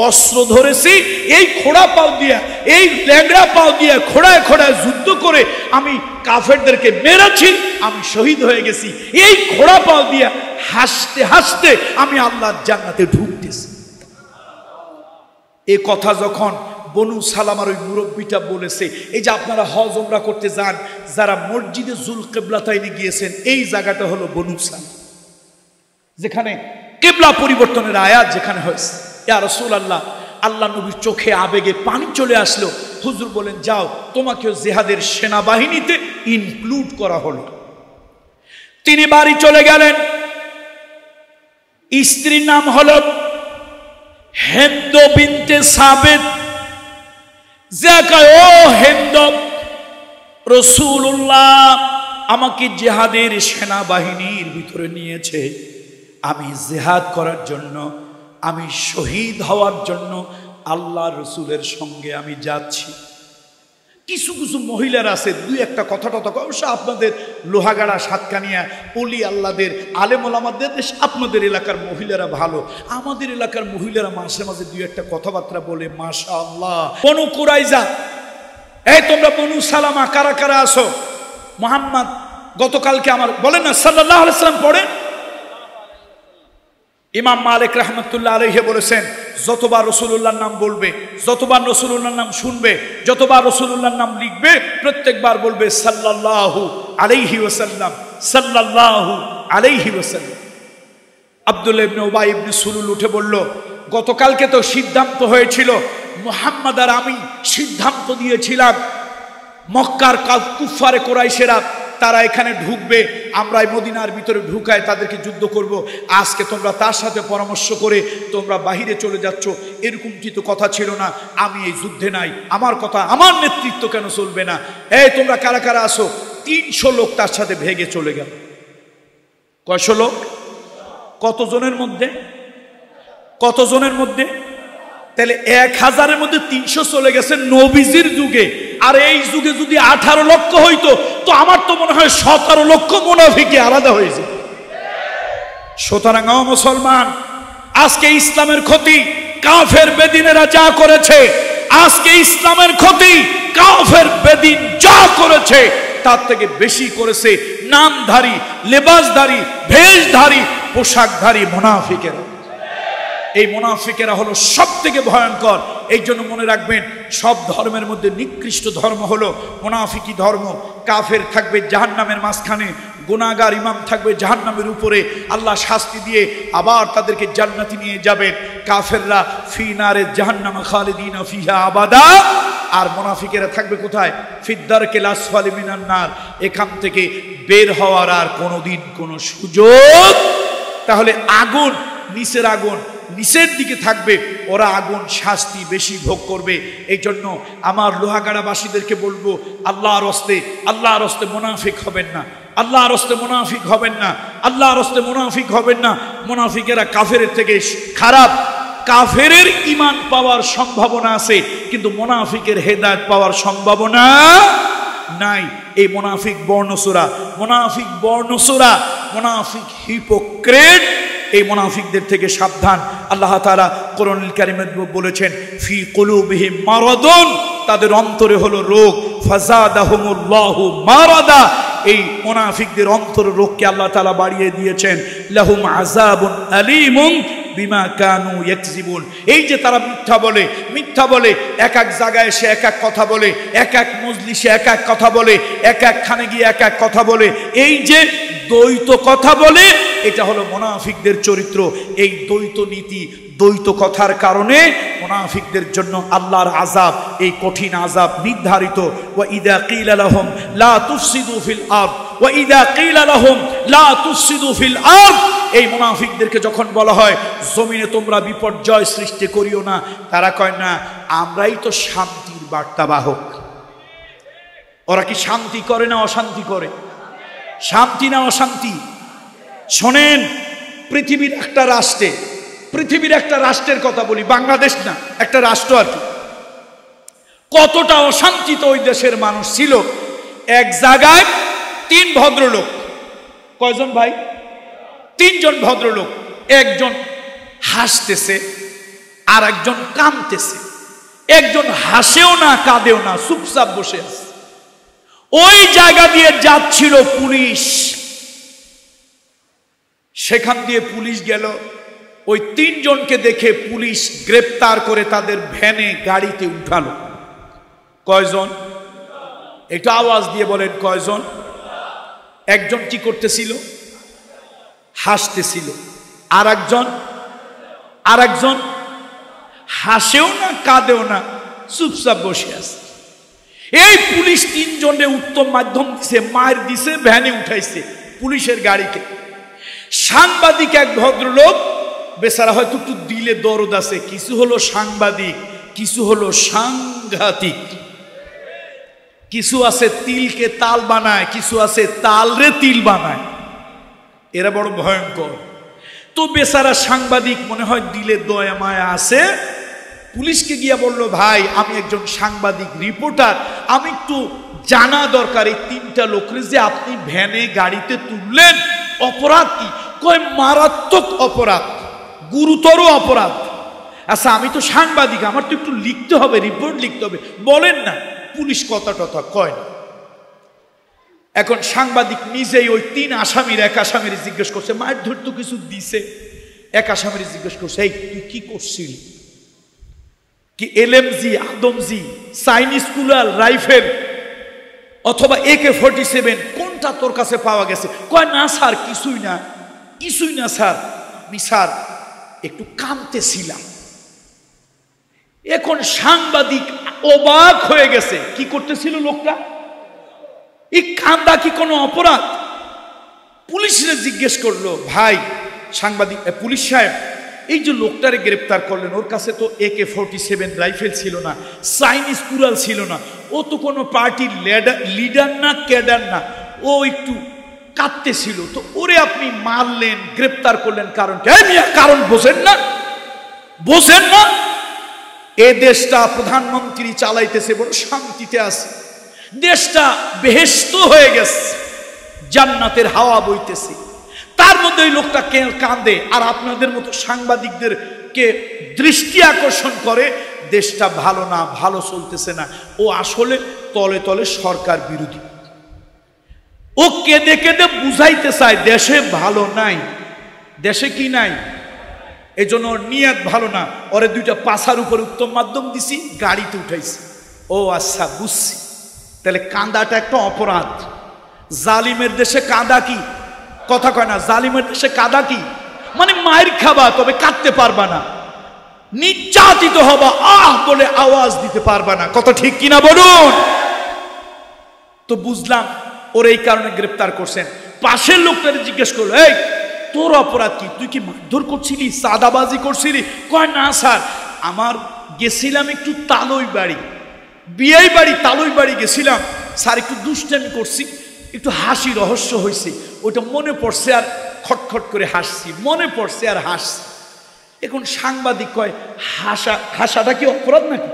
অস্ত্র ধরেছি, এই খোড়া পাও দিয়া, এই ল্যাংড়া পাও দিয়া খোড়ায় খোড়ায় যুদ্ধ করে আমি কাফেরদেরকে মেরেছি, আমি শহীদ হয়ে গেছি। এই খোড়া পাও দিয়া হাসতে হাসতে আমি আল্লাহর জান্নাতে ঢুকতেছি। এই কথা যখন বনু সালামার ওই মুরব্বীটা বলেছে, এই যে আপনারা হজ ওমরা করতে যান, যারা মসজিদে জুল কিবলাতাইনে গিয়েছেন, এই জায়গাটা হলো বনু সালামা, যেখানে কিবলা পরিবর্তনের আয়াত যেখানে হয়েছে। ইয়া রাসূলুল্লাহ, আল্লাহ নবীর চোখে আবেগে পানি চলে আসলো। হুজুর বলেন, যাও তোমাকেও জিহাদের সেনাবাহিনীতে ইনক্লুড করা হলো। তিনি বাড়ি চলে গেলেন। স্ত্রীর নাম হলো হিন্দ বিনতে সাবেত। ও হিন্দ, রাসূলুল্লাহ আমাকে জিহাদের সেনাবাহিনীর ভিতরে নিয়েছে, আমি জিহাদ করার জন্য, আমি শহীদ হওয়ার জন্য আল্লাহ রসুলের সঙ্গে আমি যাচ্ছি। কিছু কিছু মহিলারা আছে, দুই একটা কথা অবশ্য আপনাদের লোহাগাড়া, সাতকানিয়া, অলি আল্লাহদের, আলেম ওলামাদের দেশ, আপনাদের এলাকার মহিলারা ভালো। আমাদের এলাকার মহিলারা মাঝে মাঝে দুই একটা কথাবার্তা বলে, মাশাআল্লাহ। বনু কুরাইজা, এই তোমরা বনু সালামা কারা কারা আসো? মোহাম্মদ গতকালকে আমার বলেন না সাল্লাল্লাহু আলাইহি সাল্লাম পড়ে। ইমাম মালিক রাহমাতুল্লাহ আলাইহি বলেছেন, যতবার রাসূলুল্লাহর নাম বলবে, যতবার রাসূলুল্লাহর নাম শুনবে, যতবার রাসূলুল্লাহর নাম লিখবে, প্রত্যেকবার বলবে সাল্লাল্লাহু আলাইহি ওয়াসাল্লাম, সাল্লাল্লাহু আলাইহি ওয়াসাল্লাম। আব্দুল্লাহ ইবনে উবাই ইবনে সুলুল উঠে বলল, গতকালকে তো সিদ্ধান্ত হয়েছিল, মুহাম্মদ আর আমি সিদ্ধান্ত দিয়েছিলাম মক্কার কুফারে কুরাইশেরা তারা এখানে ঢুকবে, আমরা এই মদিনার ভিতরে ঢুকায় তাদেরকে যুদ্ধ করব। আজকে তোমরা তার সাথে পরামর্শ করে তোমরা বাহিরে চলে যাচ্ছ, এরকমটি তো কথা ছিল না। আমি এই যুদ্ধে নাই, আমার কথা, আমার নেতৃত্ব কেন চলবে না? এই তোমরা কারা কারা আসো? 300 লোক তার সাথে ভেগে চলে গেল। কয়শো লোক? কতজনের মধ্যে? কতজনের মধ্যে? তাহলে 1000-এর মধ্যে 300 চলে গেছে নবীজির যুগে। আর এই যুগে যদি 18 লক্ষ হইতো, তো আমার তো মনে হয় 17 লক্ষ মুনাফিকি আলাদা হয়েছে। সুতরাং মুসলমান, আজকে ইসলামের ক্ষতি কাফের বেদিনেরা যা করেছে, আজকে ইসলামের ক্ষতি কাফের বেদিন যা করেছে, তার থেকে বেশি করেছে নামধারী, লেবাসধারী, ভেষধারী, পোশাকধারী মুনাফিকেরা। এই মুনাফিকেরা হলো সব থেকে ভয়ঙ্কর। এই জন্য মনে রাখবেন, সব ধর্মের মধ্যে নিকৃষ্ট ধর্ম হলো মুনাফিকি ধর্ম। কাফের থাকবে জাহান্নামের মাঝখানে, গুনাহগার ইমাম থাকবে জাহান্নামের উপরে, আল্লাহ শাস্তি দিয়ে আবার তাদেরকে জান্নাতে নিয়ে যাবেন। কাফেররা ফি নারে জাহান্নাম খালিদিনা ফিহা আবাদা, আর মুনাফিকেরা থাকবে কোথায়? ফিদ্দারকিল আসফালি মিনান নার, এখান থেকে বের হওয়ার আর কোনোদিন কোনো সুযোগ। তাহলে আগুন, নিচের আগুন নিচের দিকে থাকবে, ওরা আগুন শাস্তি বেশি ভোগ করবে। এই জন্য আমার লোহাগাড়াবাসীদেরকে বলবো, আল্লাহর হস্তে মুনাফিক হবেন না, আল্লাহর হস্তে মুনাফিক হবেন না, আল্লাহর হস্তে মুনাফিক হবেন না। মুনাফিকেরা কাফেরের থেকে খারাপ। কাফেরের ঈমান পাওয়ার সম্ভাবনা আছে, কিন্তু মুনাফিকের হেদায়েত পাওয়ার সম্ভাবনা নাই। এই মুনাফিক বর্ণসূরা, মুনাফিক বর্ণসূরা, মুনাফিক হিপোক্রেট, এই মুনাফিকদের থেকে সাবধান। আল্লাহ তাআলা কোরআনুল কারীমে বলেছেন, ফি কুলুবিহিম মারাদুন, তাদের অন্তরে হলো রোগ, ফাযাদাহুমুল্লাহু মারাদা, এই মুনাফিকদের অন্তরে রোগকে আল্লাহ তাআলা বাড়িয়ে দিয়েছেন। লাহুম আযাবুন আলীমুন বিমা কানু ইয়াকযিবুন। এই যে তারা মিথ্যা বলে, এক এক জায়গায় এসে এক এক কথা বলে, এক এক মজলিসে এক এক কথা বলে, এক এক খানে গিয়ে এক এক কথা বলে, এই যে দ্বৈত কথা বলে, এটা হলো মুনাফিকদের চরিত্র। এই দ্বৈত নীতি, দ্বৈত কথার কারণে মুনাফিকদের জন্য আল্লাহর আযাব, এই কঠিন আযাব নির্ধারিত। ওয়া ইযা কিলা লাহুম লা তুফসিদু ফিল আরদ, ওয়া ইযা কিলা লাহুম লা তুফসিদু ফিল আরদ, এই মুনাফিকদেরকে যখন বলা হয় জমিনে তোমরা বিপর্যয় সৃষ্টি করিও না, তারা কয় না, আমরাই তো শান্তির বার্তাবাহক। ওরা কি শান্তি করে না অশান্তি করে? শান্তি না অশান্তি? শোনেন, পৃথিবীর একটা রাষ্ট্রের কথা বলি, বাংলাদেশ না, একটা রাষ্ট্র আর কি, কতটা অশান্তিতে ওই দেশের মানুষ ছিল। এক জায়গায় 3 ভদ্রলোক, কয়জন ভাই? 3 জন ভদ্রলোক, একজন হাসতেছে আর একজন কাঁদতেছে, একজন হাসেও না কাঁদেও না, চুপচাপ বসে আছে। ওই জায়গা দিয়ে যাচ্ছিল পুলিশ, সেখান দিয়ে পুলিশ গেল, ওই 3 জনকে দেখে পুলিশ গ্রেপ্তার করে তাদের ভ্যানে গাড়িতে উঠালো। কয়জন? একটু আওয়াজ দিয়ে বলেন কয়জন? একজন কি করতেছিল? হাসতেছিল। আর একজন হাসেও না কাঁদেও না, চুপচাপ বসে আছে। এই পুলিশ 3 জনে উত্তম মাধ্যম দিছে, মার দিছে, ভ্যানে উঠাইছে পুলিশের গাড়িকে। সাংবাদিক এক ভদ্রলোক, বেচারা হয়তো একটু দিলে দরদ আছে, কিছু হলো সাংবাদিক, কিছু হলো সাংঘাতিক, কিছু আছে তিলকে তাল বানায়, কিছু আছে তালরে তিল বানায়, এরা বড় ভয়ঙ্কর। তো বেচারা সাংবাদিক মনে হয় দিলে দয়া মায়া আছে, পুলিশকে গিয়া বলল, ভাই আমি একজন সাংবাদিক রিপোর্টার, আমি একটু জানা দরকার, এই 3টা লোকরে যে আপনি ভ্যানে গাড়িতে তুললেন, অপরাধ কি? কয় মারাত্মক অপরাধ, গুরুতর অপরাধ। আচ্ছা আমি তো সাংবাদিক, আমার তো একটু লিখতে হবে, রিপোর্ট লিখতে হবে, বলেন না। পুলিশ কথা টথা কয় না। এখন সাংবাদিক নিজেই ওই 3 আসামির এক আসামির জিজ্ঞেস করছে, মারধর তো কিছু দিছে। এক আসামির জিজ্ঞেস করছে, এই তুই কি করছিলি? কি LMG, Adamjee, Chinese cooler rifle অথবা AK-47 কোনটা তোর কাছে পাওয়া গেছে? কয় না স্যার, কিছুই না, কিছুই না স্যার, আমি স্যার একটু কাঁদতেছিলাম। এখন সাংবাদিক অবাক হয়ে গেছে, কি করতেছিল লোকটা? এই কান্দা কি কোনো অপরাধ? পুলিশরে জিজ্ঞেস করলো, ভাই সাংবাদিক, পুলিশ সাহেব, এই যে লোকটারে গ্রেপ্তার করলেন, ওর কাছে তো AK-47 রাইফেল ছিল না, চাইনিজ কুড়াল ছিল না, ও তো কোনো পার্টির লিডার না, ক্যাডার না, ও একটু কাঁদতেছিল, তো ওরে আপনি মারলেন, গ্রেপ্তার করলেন, কারণ কারণ বোঝেন না? বোঝেন না? এ দেশটা প্রধানমন্ত্রী চালাইতেছে, বড় শান্তিতে আছে, দেশটা বেহেশত হয়ে গেছে, জান্নাতের হাওয়া বইতেছে, তার মধ্যে ওই লোকটা কাঁদে আর আপনাদের মতো সাংবাদিকদেরকে দৃষ্টি আকর্ষণ করে দেশটা ভালো না, ভালো চলতেছে না। ও আসলে তলে তলে সরকার বিরোধী। ও কেঁদে কেঁদে বুঝাইতে চায় দেশে ভালো নাই, দেশে কি নাই, এই জন্য ওর নিয়ত ভালো না। ওরে 2টা পাছার উপরে উত্তম মাধ্যম দিছি, গাড়িতে উঠাইছি। ও আচ্ছা, বুঝছি, তাহলে কাঁদাটা একটা অপরাধ। জালিমের দেশে কাঁদা কি? কথা কয় না, জালিমের দেশে কাঁদা কি মানে মায়ের খাবা, তবে কাঁদতে পারবা না, নির্যাতিত হবা, আহ বলে আওয়াজ দিতে পারবা না। কথা ঠিক কিনা বলুন? তো বুঝলাম ওর এই কারণে গ্রেপ্তার করছেন। পাশের লোকটারে জিজ্ঞেস করলো, এই তোর অপরাধ কি? তুই কি মারধর করছিলি, সাদাবাজি করছিলি? কয় না স্যার, আমার গেছিলাম একটু তালই বাড়ি, বিয়ে বাড়ি, তালই বাড়ি গেছিলাম স্যার, একটু দুষ্টামি করছি, একটু হাসি রহস্য হয়েছে, ওটা মনে পড়ছে আর খটখট করে হাসছি, মনে পড়ছে আর হাসছি। এখন সাংবাদিক কয়, হাসাটা কি অপরাধ নাকি?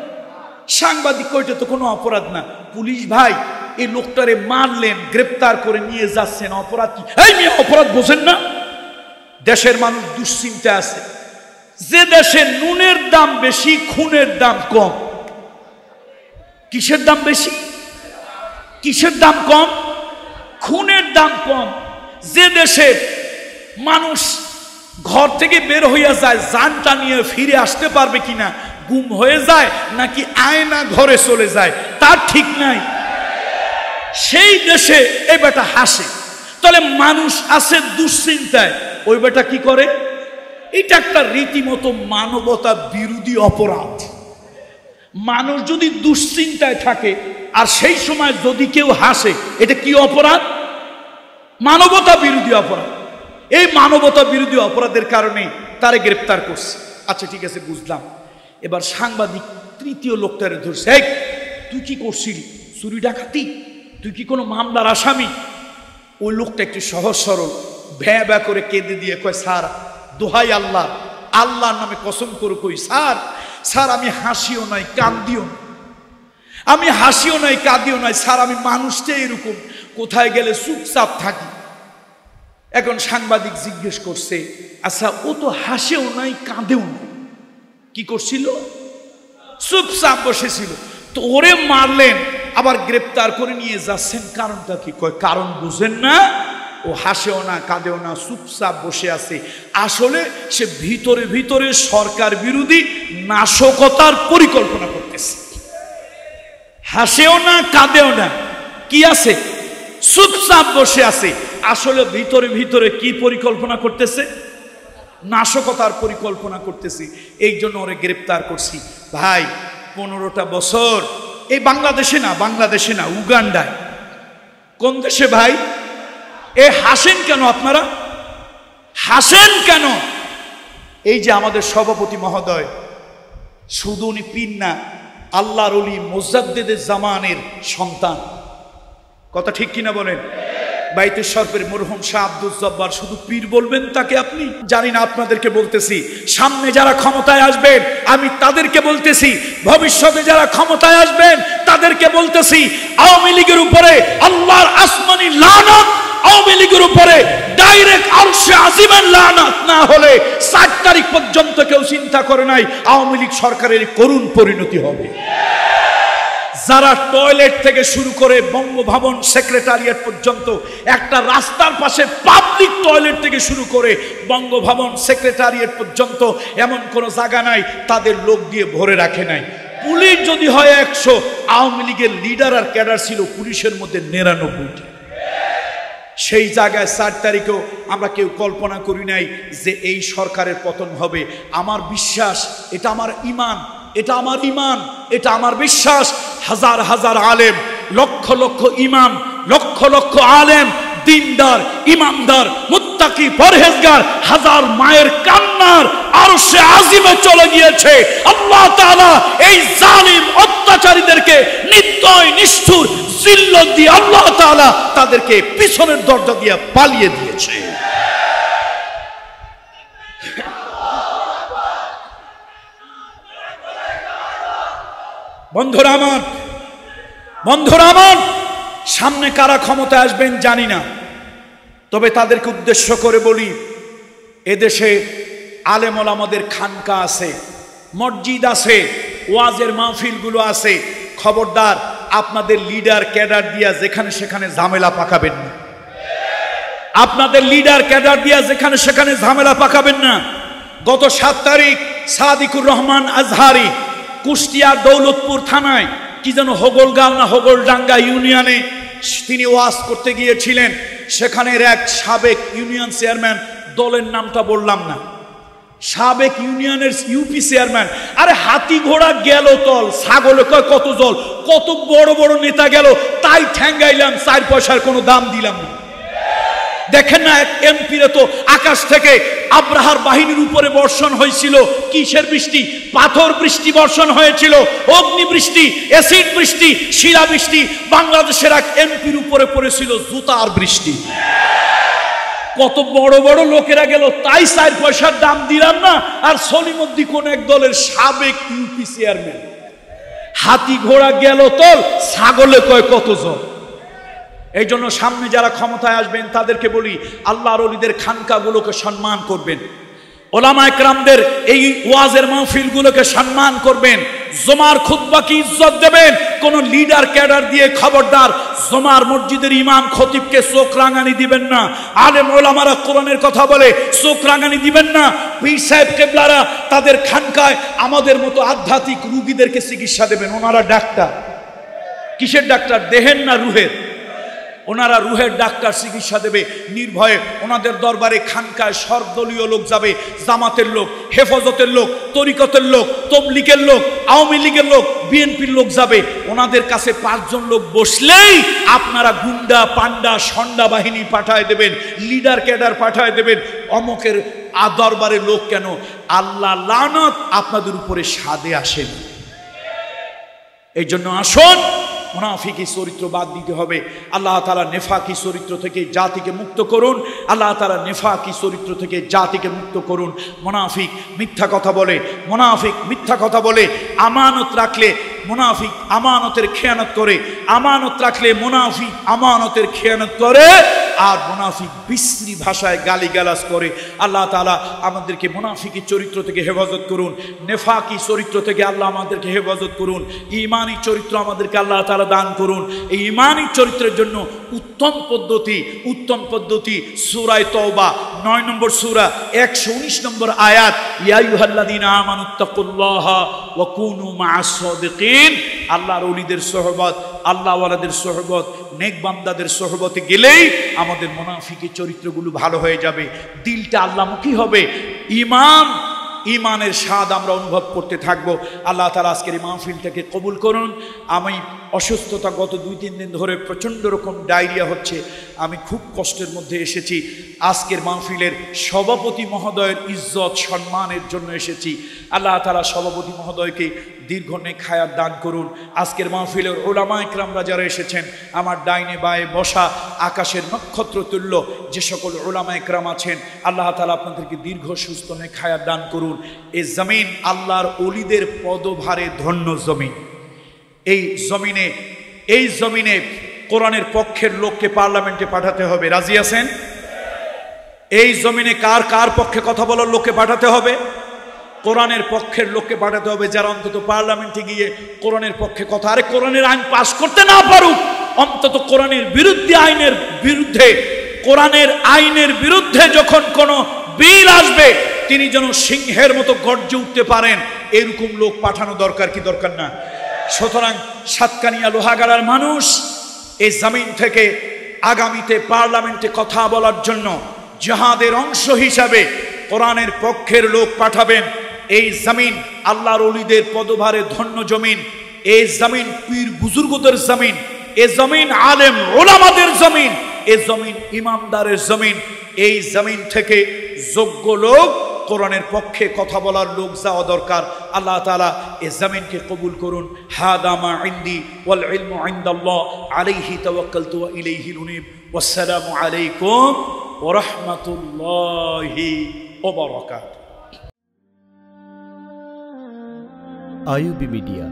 সাংবাদিক কয়, এটা তো কোনো অপরাধ না। পুলিশ ভাই, এই লোকটারে মারলেন, গ্রেপ্তার করে নিয়ে যাচ্ছেন, অপরাধ কি? এই মেয়ে, অপরাধ বোঝেন না? দেশের মানুষ দুশ্চিন্তা আছে। যে দেশে নুনের দাম বেশি, খুনের দাম কম। কিসের দাম বেশি? কিসের দাম কম? খুনের দাম কম। যে দেশে মানুষ ঘর থেকে বের হইয়া যায়, জানটা নিয়ে ফিরে আসতে পারবে কিনা, গুম হয়ে যায় নাকি আয়না ঘরে চলে যায়, তার ঠিক নাই, সেই দেশে এই বেটা হাসে। তাহলে মানুষ আছে দুশ্চিন্তায়, ওই বেটা কি করে? এটা একটা রীতিমতো মানবতা বিরোধী অপরাধ। মানুষ যদি দুশ্চিন্তায় থাকে আর সেই সময় যদি কেউ হাসে, এটা কি অপরাধ? মানবতা বিরোধী অপরাধ। এই মানবতা বিরোধী অপরাধের কারণে তারে গ্রেপ্তার করছে। আচ্ছা ঠিক আছে, বুঝলাম। এবার সাংবাদিক তৃতীয় লোকটারে ধরছে, এই তুই কি করছিলি? চুরি ডাকাতি? তুই কি কোনো মামলার আসামি? ওই লোকটা একটু সহজ সরল, ভ্যা ভ্যা করে কেঁদে দিয়ে কয়, স্যার দোহাই আল্লাহ, আল্লাহর নামে কসম করে কই, স্যার স্যার আমি হাসিও নাই কান্দিও না, আমি হাসিও নাই কাঁদিও নাই স্যার, আমি মানুষটা এরকম, কোথায় গেলে চুপচাপ থাকি। এখন সাংবাদিক জিজ্ঞেস করছে, আচ্ছা ও তো হাসেও নাই কাঁদেও নাই, কি করছিল? চুপচাপ বসেছিল, তো ওরে মারলেন, আবার গ্রেপ্তার করে নিয়ে যাচ্ছেন, কারণটা কি? কয় কারণ বুঝেন না, ও হাসেও না কাঁদেও না, চুপচাপ বসে আছে, আসলে সে ভিতরে ভিতরে সরকার বিরোধী নাশকতার পরিকল্পনা করতেছে। হাসেও না কাঁদেও না, কি আছে? চুপচাপ বসে আছে, আসলে ভিতরে ভিতরে কি পরিকল্পনা করতেছে? নাশকতার পরিকল্পনা করতেছি। এই জন্য ওরে গ্রেপ্তার করছি। ভাই 15টা বছর, এই বাংলাদেশে না, বাংলাদেশে না, উগান্ডায়। কোন দেশে ভাই? এ হাসেন কেন আপনারা? হাসেন কেন? এই যে আমাদের সভাপতি মহোদয়, শুধু উনি পীর না, আল্লাহর ওলি মুজাদ্দিদে জামানের সন্তান। কথা ঠিক কিনা বলেন? বাইতে শরফের মরহুম শাহ আব্দুল জব্বার, শুধু পীর বলবেন তাকে আপনি? জানি না, আপনাদেরকে বলতেছি, সামনে যারা ক্ষমতায় আসবেন আমি তাদেরকে বলতেছি, ভবিষ্যতে যারা ক্ষমতায় আসবেন তাদেরকে বলতেছি, আওয়ামী লীগের উপরে আল্লাহর আসমানি লানত, আওয়ামী লীগের উপরে ডাইরেক্ট আরশে আজিমের লানত না হলে 7 তারিখ পর্যন্ত কেউ চিন্তা করে নাই আওয়ামী লীগ সরকারের করুণ পরিণতি হবে। যারা টয়লেট থেকে শুরু করে বঙ্গভবন সেক্রেটারিয়েট পর্যন্ত, একটা রাস্তার পাশে পাবলিক টয়লেট থেকে শুরু করে বঙ্গভবন সেক্রেটারিয়েট পর্যন্ত এমন কোনো জায়গা নাই তাদের লোক দিয়ে ভরে রাখে নাই। পুলিশ যদি হয় 100, আওয়ামী লীগের লিডার আর ক্যাডার ছিল পুলিশের মধ্যে 99টি। সেই জায়গায় 4 তারিখেও আমরা কেউ কল্পনা করি নাই যে এই সরকারের পতন হবে। আমার বিশ্বাস, এটা আমার ঈমান, এটা আমার ঈমান, এটা আমার বিশ্বাস। হাজার হাজার আলেম, লক্ষ লক্ষ ইমাম, লক্ষ লক্ষ আলেম, দিনদার, ইমানদার, মুত্তাকি, পরহেজগার, হাজার মায়ের কান্নার আরশে আজিমে চলে গিয়েছে। আল্লাহ তাআলা এই জালিম অত্যাচারীদেরকে নির্দয় নিষ্ঠুর জিল্লত দিয়ে আল্লাহ তাআলা তাদেরকে পিছনের দরজা দিয়ে পালিয়ে দিয়েছে। বন্ধুরা আমার, বন্ধুরা আমার, সামনে কারা ক্ষমতা আসবেন জানি না, তবে তাদেরকে উদ্দেশ্য করে বলি, এদেশে আলেম ওলামাদের খানকা আছে, মসজিদ আছে, ওয়াজের মাহফিলগুলো আছে। খবরদার আপনাদের লিডার ক্যাডার দিয়া যেখানে সেখানে ঝামেলা পাকাবেন না। আপনাদের লিডার ক্যাডার দিয়া যেখানে সেখানে ঝামেলা পাকাবেন না। গত 7 তারিখ সাদিকুর রহমান আজহারি কুষ্টিয়া দৌলতপুর থানায় কি যেন হোগলগাঁও না হোগলডাঙ্গা ইউনিয়নে তিনি ওয়াজ করতে গিয়েছিলেন। সেখানের এক সাবেক ইউনিয়ন চেয়ারম্যান, দলের নামটা বললাম না, সাবেক ইউনিয়নের ইউপি চেয়ারম্যান, আরে হাতি ঘোড়া গেল তল, ছাগলে কয় কত জল, কত বড় বড় নেতা গেল, তাই ঠ্যাঙ্গাইলাম, 4 পয়সার কোনো দাম দিলাম না। দেখেন না, এমপিরে তো আকাশ থেকে আব্রাহার বাহিনীর উপরে বর্ষণ হয়েছিল। কিসের বৃষ্টি? পাথর বৃষ্টি বর্ষণ হয়েছিল, অগ্নি বৃষ্টি, অ্যাসিড বৃষ্টি, শিলা বৃষ্টি। বাংলাদেশের এক এমপির উপরে পড়েছিল জুতার বৃষ্টি। কত বড় বড় লোকেরা গেল, তাই 4 পয়সার দাম দিলাম না। আর সলিমুদ্দিন কোন এক দলের সাবেক ইউপি চেয়ারম্যান, হাতি ঘোড়া গেল তল, ছাগলে কয় কত জন। এই জন্য সামনে যারা ক্ষমতায় আসবেন তাদেরকে বলি, আল্লাহর ওলিদের খানকাগুলোকে সম্মান করবেন, ওলামা একরামদের এই ওয়াজের মাহফিলগুলোকে সম্মান করবেন, জমার খুতবাকে ইজ্জত দেবেন। কোন লিডার ক্যাডার দিয়ে খবরদার জমার মসজিদের ইমাম খতিবকে চোখ রাঙানি দিবেন না। আলেম ওলামারা কোরআনের কথা বলে, চোখ রাঙানি দিবেন না। পীর সাহেব কেবলারা তাদের খানকায় আমাদের মতো আধ্যাত্মিক রুগীদেরকে চিকিৎসা দেবেন। ওনারা ডাক্তার, কিসের ডাক্তার? দেহের না রুহের? ওনারা রুহের ডাক্তার, চিকিৎসা দেবে নির্ভয়ে। ওনাদের দরবারে খানকায় সর্বদলীয় লোক যাবে, জামাতের লোক, হেফাজতের লোক, তরিকতের লোক, তবলিগের লোক, আওয়ামী লীগের লোক, বিএনপির লোক যাবে। ওনাদের কাছে 5 জন লোক বসলেই আপনারা গুন্ডা, পান্ডা, সন্ডা বাহিনী পাঠায় দেবেন, লিডার ক্যাডার পাঠায় দেবেন। অমকের দরবারে লোক কেন? আল্লাহ লানত আপনাদের উপরে সাদে আসেন। এই জন্য আসুন, মুনাফিকি চরিত্র বাদ দিতে হবে। আল্লাহ তাআলা নেফাকি চরিত্র থেকে জাতিকে মুক্ত করুন। আল্লাহ তাআলা নেফাকি চরিত্র থেকে জাতিকে মুক্ত করুন। মুনাফিক মিথ্যা কথা বলে, মুনাফিক মিথ্যা কথা বলে। আমানত রাখলে মুনাফিক আমানতের খেয়ানত করে, আমানত রাখলে মুনাফিক আমানতের খেয়ানত করে, আর মুনাফিক বিশ্রী ভাষায় গালিগালাজ করে। আল্লাহ তাআলা আমাদেরকে মুনাফিকি চরিত্র থেকে হেফাজত করুন, নেফাকি চরিত্র থেকে আল্লাহ আমাদেরকে হেফাজত করুন। ঈমানি চরিত্র আমাদেরকে আল্লাহ তাআলা দান করুন। এই ঈমানি চরিত্রের জন্য উত্তম পদ্ধতি সূরা তওবা 9 নম্বর সূরা 119 নম্বর আয়াত, ইয়া আইয়ুহাল্লাযীনা আমানুত্তাকুল্লাহা ওয়া কুনু মা'আস সাদিকিন। আল্লাহর ওলিদের সোহবত, আল্লাহ ওয়ালাদের সোহবত, নেক বান্দাদের সোহবতে গেলেই আমাদের মুনাফিকি চরিত্রগুলো ভালো হয়ে যাবে, দিলটা আল্লাহমুখী হবে, ঈমানের স্বাদ আমরা অনুভব করতে থাকব। আল্লাহ তাআলা আজকের এই মাহফিলটাকে কবুল করুন। আমি অসুস্থতা গত 2-3 দিন ধরে প্রচণ্ড রকম ডায়রিয়া হচ্ছে, আমি খুব কষ্টের মধ্যে এসেছি। আজকের মাহফিলের সভাপতি মহোদয়ের ইজ্জত সম্মানের জন্য এসেছি। আল্লাহ তাআলা সভাপতি মহোদয়কে দীর্ঘ নেক হায়াত দান করুন। আজকের মাহফিলের উলামা ইকরামরা যারা এসেছেন, আমার ডাইনে বায়ে বসা আকাশের নক্ষত্র তুল্য যে সকল উলামা ইকরাম আছেন, আল্লাহ তাআলা আপনাদেরকে দীর্ঘ সুস্থ নেক হায়াত দান করুন। এই জমিন আল্লাহর ওলিদের পদভারে ধন্য জমিন। এই জমিনে কোরআনের পক্ষের লোককে পার্লামেন্টে পাঠাতে হবে। রাজি আছেন? এই জমিনে কার কার পক্ষে কথা বলার লোককে পাঠাতে হবে? কোরআনের পক্ষের লোককে পাঠাতে হবে, যারা অন্তত পার্লামেন্টে গিয়ে কোরআনের পক্ষে কথা, আরে কোরআনের আইন পাস করতে না পারুক, অন্তত কোরআনের বিরুদ্ধে আইনের বিরুদ্ধে, কোরআনের আইনের বিরুদ্ধে যখন কোনো বিল আসবে তিনি যেন সিংহের মতো গর্জে উঠতে পারেন, এরকম লোক পাঠানো দরকার কি দরকার না? সুতরাং সাতকানিয়া লোহাগাড়ার মানুষ এই জমিন থেকে আগামীতে পার্লামেন্টে কথা বলার জন্য জিহাদের অংশ হিসাবে কোরআনের পক্ষের লোক পাঠাবেন। এই জমিন আল্লাহর ওলিদের পদভারে ধন্য জমিন, এই জমিন পীর বুজুর্গদের জমিন, এ জমিন আলেম ওলামাদের জমিন, এ জমিন ইমামদারের জমিন। এই জমিন থেকে যোগ্য লোক, কোরআনের পক্ষে কথা বলার লোক যাওয়া দরকার। আল্লাহ তাআলা এই জমিনকে কবুল করুন। হাদা মা ইনদি ওয়াল ইলমু ইনদাল্লাহ আলাইহি তাওয়াক্কালতু ওয়া ইলাইহিল উনীব। ওয়াসসালামু আলাইকুম ওয়া রাহমাতুল্লাহি ওয়া বারাকাতুহু। IUB media.